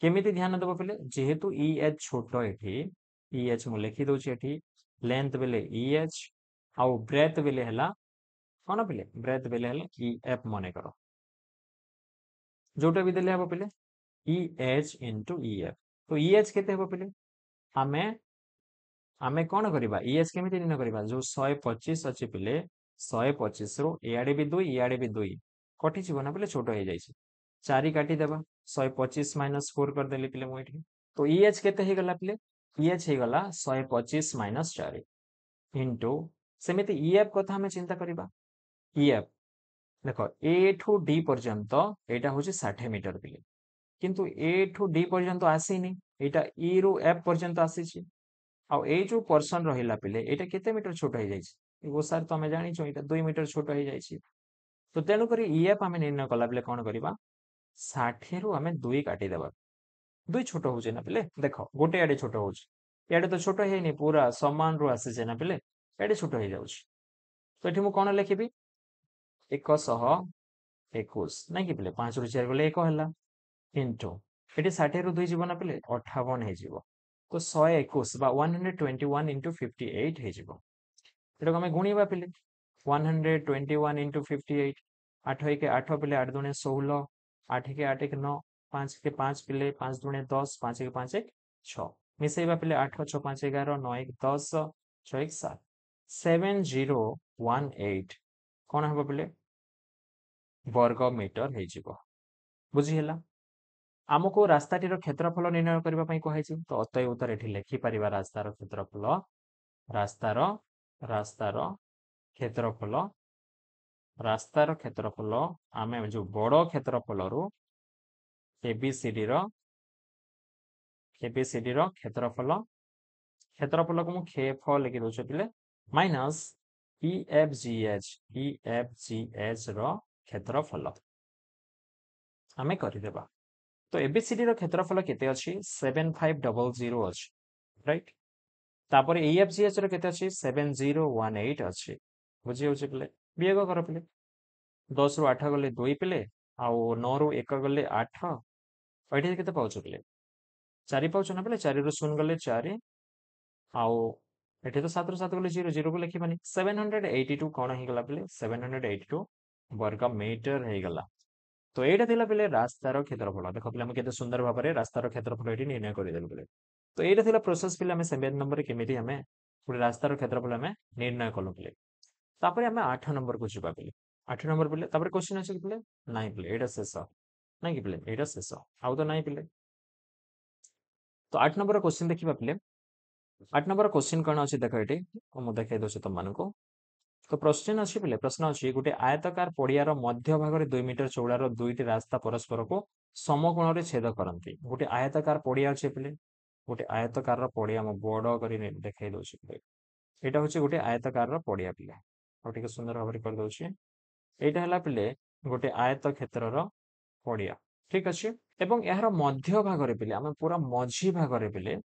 केमिति ध्यान देबो पिले जेहेतु ई एच छोटो एठी ई एच मु लिखि दोछि एठी लेंथ बेले ई एच आउ ब्रेथ बेले हला कोन पिले ब्रेथ बेले हला ई एफ मने करो जोटा भी देले हेबो पिले E H into E F तो ई एच केते हेबो पिले आमे आमे कौन करबा ई एच केमिति निर्णय करबा जो 125 अछि पिले 125 रो इयाडे भी 2 इयाडे भी 2 कटि जीव ना पिले छोटो हे जाइछि 4 काटी देबा 125 माइनस 4 कर देली पिले मु एठी तो ई एच केते हे गला पिले ई एच हे गला 125 माइनस 4 इनटू सेमिति ई एफ कथा हमें चिंता करबा ई एफ देखो ए ठू डी पर्यंत एटा होछि 60 मीटर पिले किंतु ए ठू डी पर्यंत आसीनी एटा ई रू एफ पर्यंत आसीछि आ ए जो पर्सन रहिला पिले एटा केते मीटर छोट हो जाइछि वो सर तमे जानि छ एटा 2 मीटर छोट हो जाइछि तो तेनु करी ईएफ आमे निर्णय कला बेले कोन करबा 60 रु आमे 2 काटी देबा 2 छोट होजे ना पिले देखो गोटे आडे छोट होछि एडे तो छोट हेनी पूरा समान रु आसे जे ना पिले एडे छोट हो जाउछि तो एठी मु कोन लिखिबी 121 नै कि पिले 5 रु 4 गले 1 हला इनटू एठी 60 रु 2 जीवन पिले 58 हे जीवो तो 121 बा 121 इंटू 58 हे जीवो एटा को हमें गुणीबा पिले 121 इंटू 58 8 के 8 पिले 8 दुणे 16 8 के 8 के 9 5 के 5 पिले 5 दुणे 10 5 के 5 1 6 मिसेइबा पिले 8 6 5 11 9 1 10 6 1 7 7018 कोन हबो पिले वर्ग मीटर हे जीवो बुझी हला आमको रास्ताटीर क्षेत्रफल निर्णय करने को कहुई तो अतएव उत्तर ये लिखिपर रास्तार क्षेत्रफल रास्तार रास्तार क्षेत्रफल रास्तार क्षेत्रफल आम जो बड़ क्षेत्रफल रु एबीसीडी क्षेत्रफल क्षेत्रफल को मुझे खेफ लिखि दौर पे माइनस EFGH क्षेत्रफल आम करदेबा तो एबीसीडी क्षेत्रफल केते अछि 7500 अछि राइट तापर EFGH केते अछि 7018 अछि बुझी होछि पिले बियोग कर पिले 10 रु 8 गले 2 पिले आउ 9 रु 1 गले 8 एठी केते पाउछ पिले 4 पाउछ ना पिले 4 रु 0 गले 4 आउ एठी तो 7 रु 7 गले 0 0 को लिखिबानी 782 कोन हे गला पिले 782 वर्ग मीटर हे गला तो एटा थिला पिले रास्तार क्षेत्रफल देखो पिले हम केते सुंदर भाव में रास्तार क्षेत्रफल एठी निर्णय कर देलु पिले तो एटा थिला प्रोसेस पिले हम 7 नंबर केमिति हमें पूरे रास्तार क्षेत्रफल हमें निर्णय कलु पिले तापर हमें 8 नंबर को जिबा पिले 8 नंबर पिले तापर क्वेश्चन अछि पिले नाही पिले एटा शेष नाही कि पिले एटा शेष आउ तो नाही पिले तो 8 नंबर क्वेश्चन देखिबा पिले 8 नंबर क्वेश्चन कोन अछि देखो एठी मु देखाइ दोछ तुम मानको तो प्रश्न अच्छी पिले प्रश्न अच्छी गोटे आयतकार पड़ियार मध्य भाग में 2 मीटर चौड़ार दुईटी रास्ता परस्पर को समकोण छेद करती गोटे आयतकार पड़िया अच्छे पिले गोटे आयतकार पड़िया बड़ कर देखा दूसरी पिले यहाँ हूँ गोटे आयतकार पड़िया पिले और सुंदर भाव में कर दूसरी यहाँ है पिले गोटे आयत क्षेत्र पड़िया ठीक अच्छे एवं यार मध्य भाग में पिले आम पूरा मझी भाग में पिले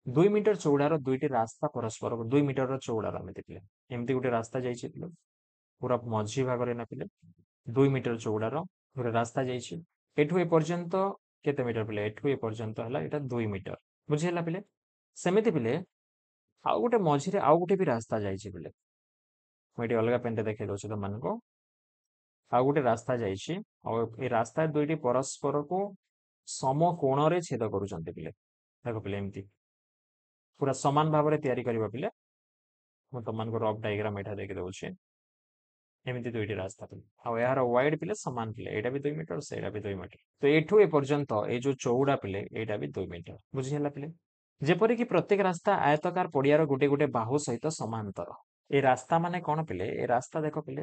2 मीटर चौड़ार दुईटी रास्ता परस्पर 2 मीटर चौड़ार आम देखिले एमती गोटे रास्ता जाइए पूरा मझी भाग ना पिले 2 मीटर चौड़ार गोटे रास्ता जाइए एठू ए पर्यंत केते मीटर पिले एठू ए पर्यंत है एटा 2 मीटर बुझीला पिले सेमिति पिले आउ गोटे मझीरे आउ गोटे भी रास्ता जाइए पिले मुझे अलग पेन देखा दूसरी तुम मानक आउ गोटे रास्ता जाइए और रास्ता दुईटी परस्पर को समकोण रे छेद करुचंती पिले देखो पिले एमती पूरा समान भाव में तैयारी करबा पिले मु तुम मानक रफ डायग्राम एठा देखि दउछि एमती दुईटी रास्ता पिले आउ यार वाइड पिले समान पिले एटा भी 2 मीटर सेटा भी 2 मीटर तो एठू ए पर्यंत ए जो चौड़ा पिले एटा भी 2 मीटर बुझीला पिले जेपरि कि प्रत्येक रास्ता आयतकार पड़ियार गोटे गोटे बाहु सहित समांतर ए रास्ता माने कौन पिले ए रास्ता देख पिले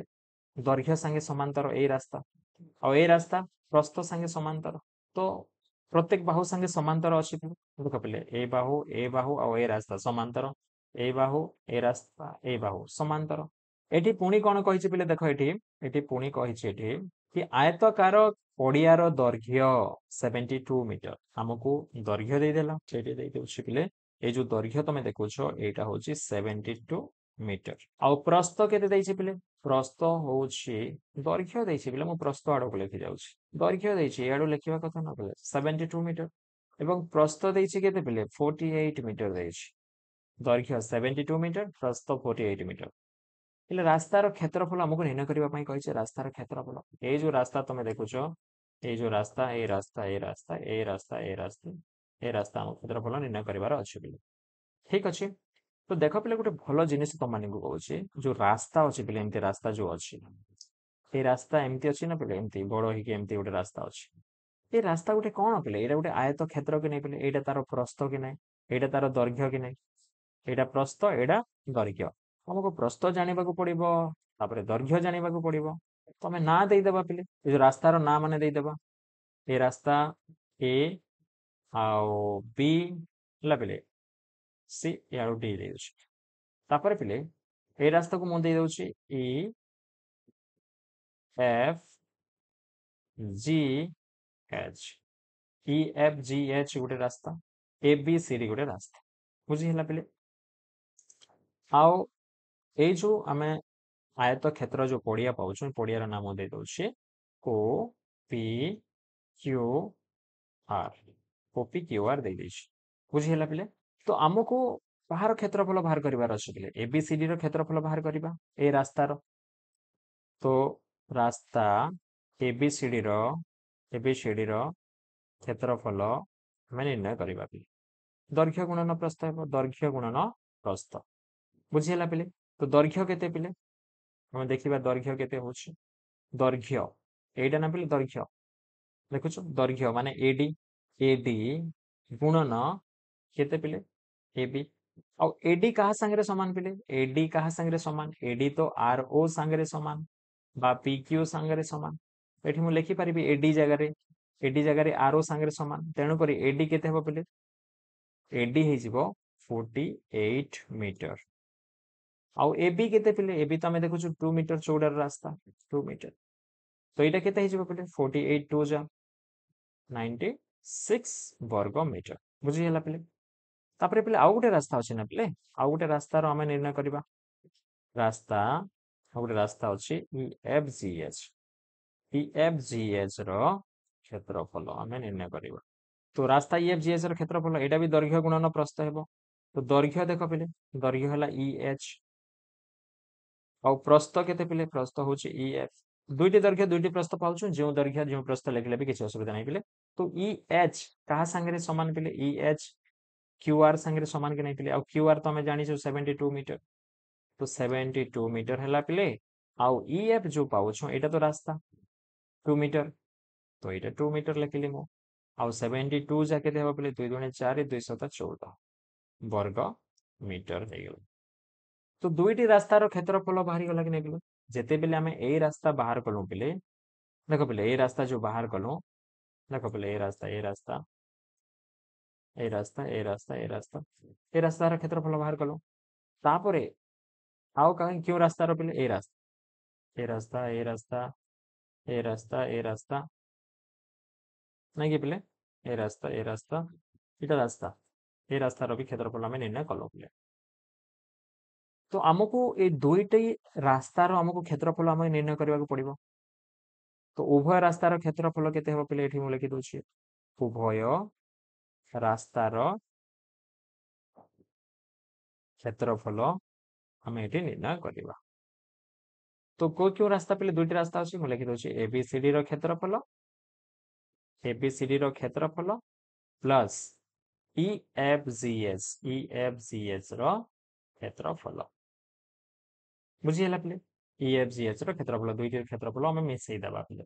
दैर्घ्य सांगे समांतर ए रास्ता और ए रास्ता प्रस्थ सांगे समांतर तो प्रत्येक बाहु सांगे समांतर अच्छी देख पिले ए बाहु और ए रास्ता समांतर ए बाहु ए रास्ता ए बाहु समांतर एठी पुणी कौन कही पिले देख एठी पुणी कही कि आयतकार पड़ियार दैर्घ्य 72 मीटर आमको दैर्घ्य देदेला पिले ये जो दैर्घ्य तुम देखुच यहाँ हूँ 72 मीटर आउ प्रस्थ के पिले प्रस्थ हूँ दैर्घ्य पिले मु प्रस्थ आड़ को लिखि जाऊँ दैर्घ्य याड़ू लिखा कथा न पिले 72 मीटर एवं प्रस्थ के पिले 48 मीटर दैर्घ्य 72 मीटर प्रस्थ 48 मीटर हेले रास्तार क्षेत्रफल आमको निर्णय करने रास्तार क्षेत्रफल ये जो रास्ता तुम देखुच ये जो रास्ता ए रास्ता ए रास्ता ए रास्ता ए रास्ता ए रास्ता आम क्षेत्रफल निर्णय करार अच्छे पिले ठीक अच्छे तो देख पिले गोटे भल जिन तुम मान कहे जो रास्ता अच्छे पिले एमती रास्ता जो अच्छी ये रास्ता एमती अच्छी ना पिले एमती बड़ होमती गोटे रास्ता अच्छी ये रास्ता गोटे कौन पिले यहाँ गोटे आयत क्षेत्र कि नहीं पिले यहाँ तार प्रस्थ कि नहीं यहाँ तार दैर्घ्य कि नहीं यहाँ प्रस्थ यहाँ दैर्घ्य आमको प्रस्थ जानवा पड़ो दैर्घ्य जानवा पड़ो तुम ना देदेबा पिले ये जो रास्तार ना मान देदेबा ये रास्ता ए आउ बी है पिले सी या डी तापर पिले ये रास्ता को मुझे दे E F G H E F G H गोटे रास्ता ए बी सी डी गोटे रास्ता बुझीला पिले आउ ये जो आम आयत क्षेत्र जो पड़िया पाऊँ पड़ियार नाम दे दे O P Q R OP Q R दे बुझीला पिले तो आमको बाहर क्षेत्रफल बाहर करार अच्छे पिले एबीसीडी क्षेत्रफल बाहर करवा ए रास्तार तो रास्ता एबीसीडी एबीसीडी क्षेत्रफल आम निर्णय करवा पिले दैर्घ्य गुणन प्रस्थ है दैर्घ्य गुणन प्रस्थ बुझीला पिले तो दैर्घ्य केते पिले हम देखा दैर्घ्य केते होछि दैर्घ्य एटा ना पिले दैर्घ्य देखुच दैर्घ्य माने एडी एडी गुणन केते पिले एबी आ एडी कहा सांगे समान पिले एडी कहा सांगे समान एडी तो आर ओ सांगे समान बा पी क्यू सांगे समान एठी मु लिखि पारिबी एडी जगह आर ओ सांगे समान तेणु करी एडी केते हबो पिले एडी हे जिवो 48 मीटर आउ एबी केते पिले एबी तो आमे देखुछु 2 मीटर चौड़ार रास्ता 2 मीटर तो यहाँ केते हे पिले 48 टू जा 96 वर्ग मीटर बुझीगला पिले तापर पिले आउ गोटे रास्ता अच्छे ना पिले आउ गोटे रास्तार आम निर्णय करवा रास्ता गोटे रास्ता अच्छी ई एफ जी एच क्षेत्रफल आम निर्णय करवा तो रास्ता ई एफ जी एच क्षेत्रफल यहाँ भी दैर्घ्य गुणन प्रस्थ हे तो दैर्घ्य देख पिले दैर्घ्य है ई एच आउ प्रस्थ केते पिले प्रस्थ हूँ ई एफ दुईटी दैर्घ्य दुईटी प्रस्थ पाऊँ जो दैर्घ्य जो प्रस्थ लिखले भी किसी असुविधा नहीं पिले तो ई एच क्या सांगे सामान पिले ई एच क्यू आर सांगे सामान कि नहीं पिले आउ क्यू आर तो आम जानी 72 मीटर तो 72 मीटर है पिले आउ ई एफ जो पाऊँ यहाँ तो रास्ता 2 मीटर तो यहाँ 2 मीटर लिखिली मु आउ 72 जाके पिले 2 दूनी 4 2 7 14 वर्ग मीटर हो गला तो दुईटी रास्तार क्षेत्रफल बाहरी गला कि नहीं पिले जिते बेले आम ए रास्ता बाहर कलु पिले देख पिले ए रास्ता जो बाहर कलु देख पिले ए रास्ता ए रास्ता ए रास्ता ए रास्ता ए रास्ता ए रास्तार क्षेत्रफल बाहर कलु तापर आउ कहीं क्यों रास्तार पिले ए रास्ता ए रास्ता ए रास्ता ए रास्ता ए रास्ता नहीं कि पिले ए रास्ता इटा रास्ता ए रास्तार भी क्षेत्रफल आम निर्णय कलु पिले तो आमको ये दुईटी रास्तार आमको क्षेत्रफल आम निर्णय करने पड़ो। तो उभय रास्तार क्षेत्रफल केते हबो पिले एठी मु लिखि दउछि उभय रास्तार क्षेत्रफल आम एठी निर्णय करबा। तो क्यों रास्ता पिले दुईटी रास्ता अछि मु लिखि दउछि एबीसीडी रो क्षेत्रफल एबीसीडी रो क्षेत्रफल प्लस ईएफजीएच रो क्षेत्रफल बुझीला पिले ईएफजीएच रो क्षेत्रफल दुईटी क्षेत्रफल आम मिसई देबा पिले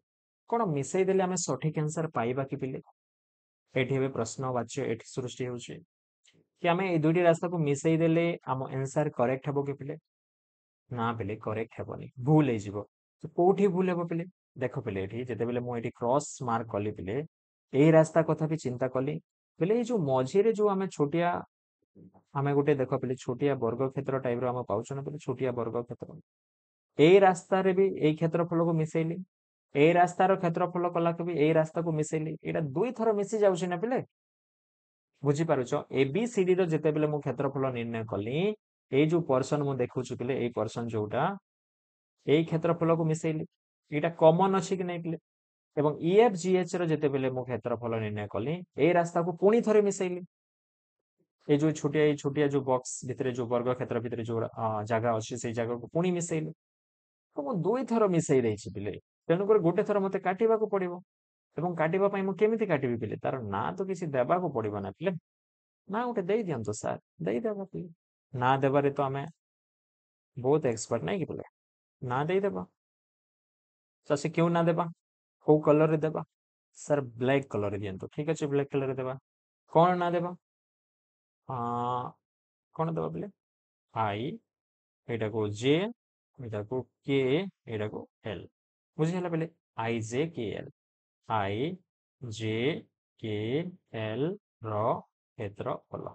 कोन मिसई देले आम सठिक आंसर पाइबा कि पिले एठी हे प्रश्नवाच्य एठी सृष्टि होउछि कि आम ए दुईटी रास्ता को मिसई देले आम आंसर करेक्ट हेबो कि पिले ना पिले करेक्ट हेबोनी भूल हे जिवो। तो कोठी भूल हेबो पिले देखो पिले एठी जते बेले मु एठी क्रॉस मार्क कली पिले एई रास्ता कथा भी चिंता कली पिले ए जो मझी रे जो आम छोटिया आम गोटे देख पिले छोटिया वर्ग क्षेत्र टाइप रो आम पाउछन पिले छोटिया वर्ग क्षेत्र एई रास्ता रे भी एई क्षेत्रफल को मिसैली एई रास्तार क्षेत्रफल कला के भी एई रास्ता को मिसैली एटा दुई थर मिसी जाउछि ना पिले बुझी पारुछ एबीसीडी रो जते बेले मु क्षेत्रफल निर्णय कली ए जो पर्सन मु देखुछु पिले ए पर्सन जोटा एई क्षेत्रफल को मिसैली एटा कॉमन अछि कि नै पिले एवं ईएफजीएच रो जते बेले मु क्षेत्रफल निर्णय कली ए रास्ता को पुणी थरे मिसैली ए जो छोटिया जो बॉक्स भितरे जो वर्ग क्षेत्र भितरे जो जगह अछि से जगह को पुणी मिसैली तो मु दुई थर मिसई देछि पिले तेणुक गोटे थर मते काटिबा को पड़िबो एवं काटिबा पई मु केमिति काटिबी पिले तार ना तो किसी देबा को पड़िबो ना पिले ना गोटे देई दियंतो सर देई देबा पिले ना देबारे तो आमे बहुत एक्सपर्ट नै कि पिले ना देई देबा तो से क्यों ना देबा को कलर रे देबा सर ब्लैक कलर रे दियंतो ठीक अछि ब्लैक कलर रे देबा कोन ना देबा कोन देबा पिले आई एटा को जे एटा को के एटा को एल बुझिला पिले आई जे के एल आई जे के एल रो क्षेत्रफल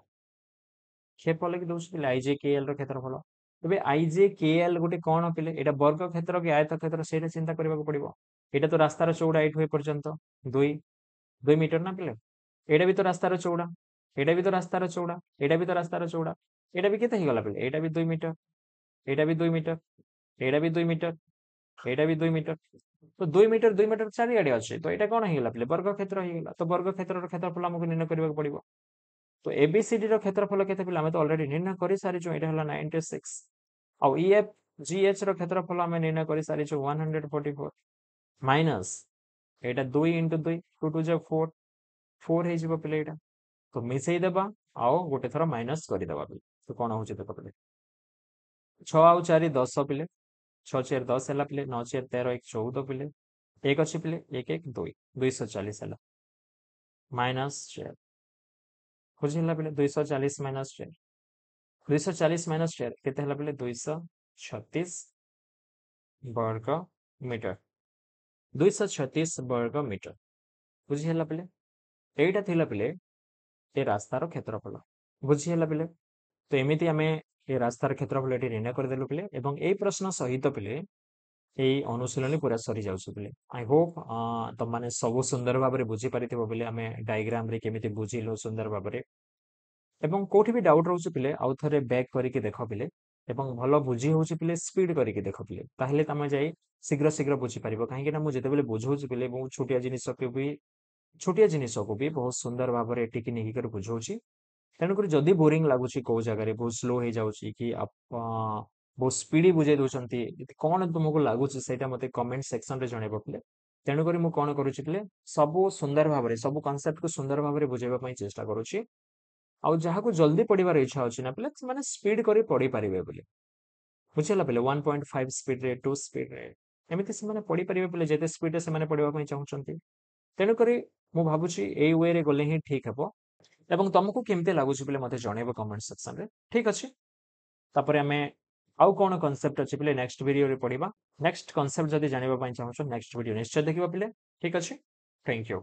क्षेत्रफल कि दउछ पिले आई जे के एल रो क्षेत्रफल तबे आई जे के एल गोटे कोन पिले एटा वर्ग क्षेत्र कि आयत क्षेत्र सेटा चिंता करबा को पड़िबो एटा तो रास्तार चौड़ा एठु ए पर्यंत 2 मीटर ना पिले एटा भी तो रास्तार चौड़ा एटा भी तो रास्तार चौड़ा एटा भी तो रास्तार चौड़ा एटा भी केते हिगला पिले एटा भी 2 मीटर एटा भी 2 मीटर एटा भी 2 मीटर एटा भी 2 मीटर तो 2 मीटर चारि आडे अछि तो एटा कोन हिगला पिले वर्ग क्षेत्र हिगला तो वर्ग क्षेत्रर क्षेत्रफल हमकु निर्णय करबा को पड़िबो। तो एबीसीडी रो क्षेत्रफल केते पिले हम तो ऑलरेडी निर्णय करि सारि जो एटा हला 96 आ ईएफ जीएच रो क्षेत्रफल हम निर्णय करि सारि जो 144 माइनस एटा 2 into 2 2 2 जो 4 4 हे जिवो पिले एटा तो मिसई देबा आ गोटे थरा माइनस करि देबा पिले तो कोन होचे देखो पिले 6 आ 4 10 पिले 6 4 10 है पिले 9 4 13 1 14 पिले एक अच्छी पिले 1 1 2 240 है माइनस 4 बुझिला पिले 240 माइनस 4 240 माइनस 4 केते हला पिले 236 वर्ग मीटर 236 वर्ग मीटर बुझिला पिले एटा थिला पिले ए रास्तार क्षेत्रफल बुझिला पिले तो एमिति आमे ए रास्तार क्षेत्रफल एटी निर्णय कर देलु पिले एवं ए प्रश्न सहित पिले एई अनुशीलनी पूरा सरी जाउछु पिले आई होप तुम माने सब सुंदर भाबरे बुझी पारिथिबो पिले आमे डायग्राम रे केमिति बुझिलो सुंदर भाबरे एवं कोठी भी डाउट रहउछु पिले आउ थरे बैक करिके देखो पिले एवं भलो बुझी होउछु पिले स्पीड करिके देखो पिले ताहले तमे जाई शीघ्र शीघ्र बुझी पारिबो काहे कि ना मु जेते बेले बुझौछु पिले बहुत छोटिया जिनिस को भी बहुत सुंदर भाबरे टिकी नेही कर बुझौछि तेणुकर जदि बोरिंग लगुच कौ जगह बहुत स्लो हो जाऊँगी कि बहुत स्पीड बुझे दौरान कौन तुमको लगुच से मत कमेंट सेक्शन में जनइब पे तेणुक मुझे कौन करुले सब सुंदर भाव में सब कनसेप्ट को सुंदर भाव में बुझेगा चेष्टा करुच्ची आउ जहाँ को जल्दी पढ़ार इच्छा अच्छी ना पे मैंने स्पीड कर पढ़ी पारे बोले बुझेगा पे 1.5 स्पीड रे 2 स्पीड रे एमती से पढ़ी पारे बोले जिते स्पीड से पढ़ाई चाहते तेणुक मु भावुची ए वे रे गले ही ठीक है एवं तुमको केमती लगुच बोले मत जनइब कमेंट सेक्शन रे ठीक अच्छे तापर आम आउ कौन कनसेप्ट अच्छे पे नेक्स्ट वीडियो रे पढ़ा नेक्स्ट कनसेप्ट जब जानवा चाहो नेक्स्ट वीडियो निश्चय देखा पे ठीक अच्छे थैंक यू।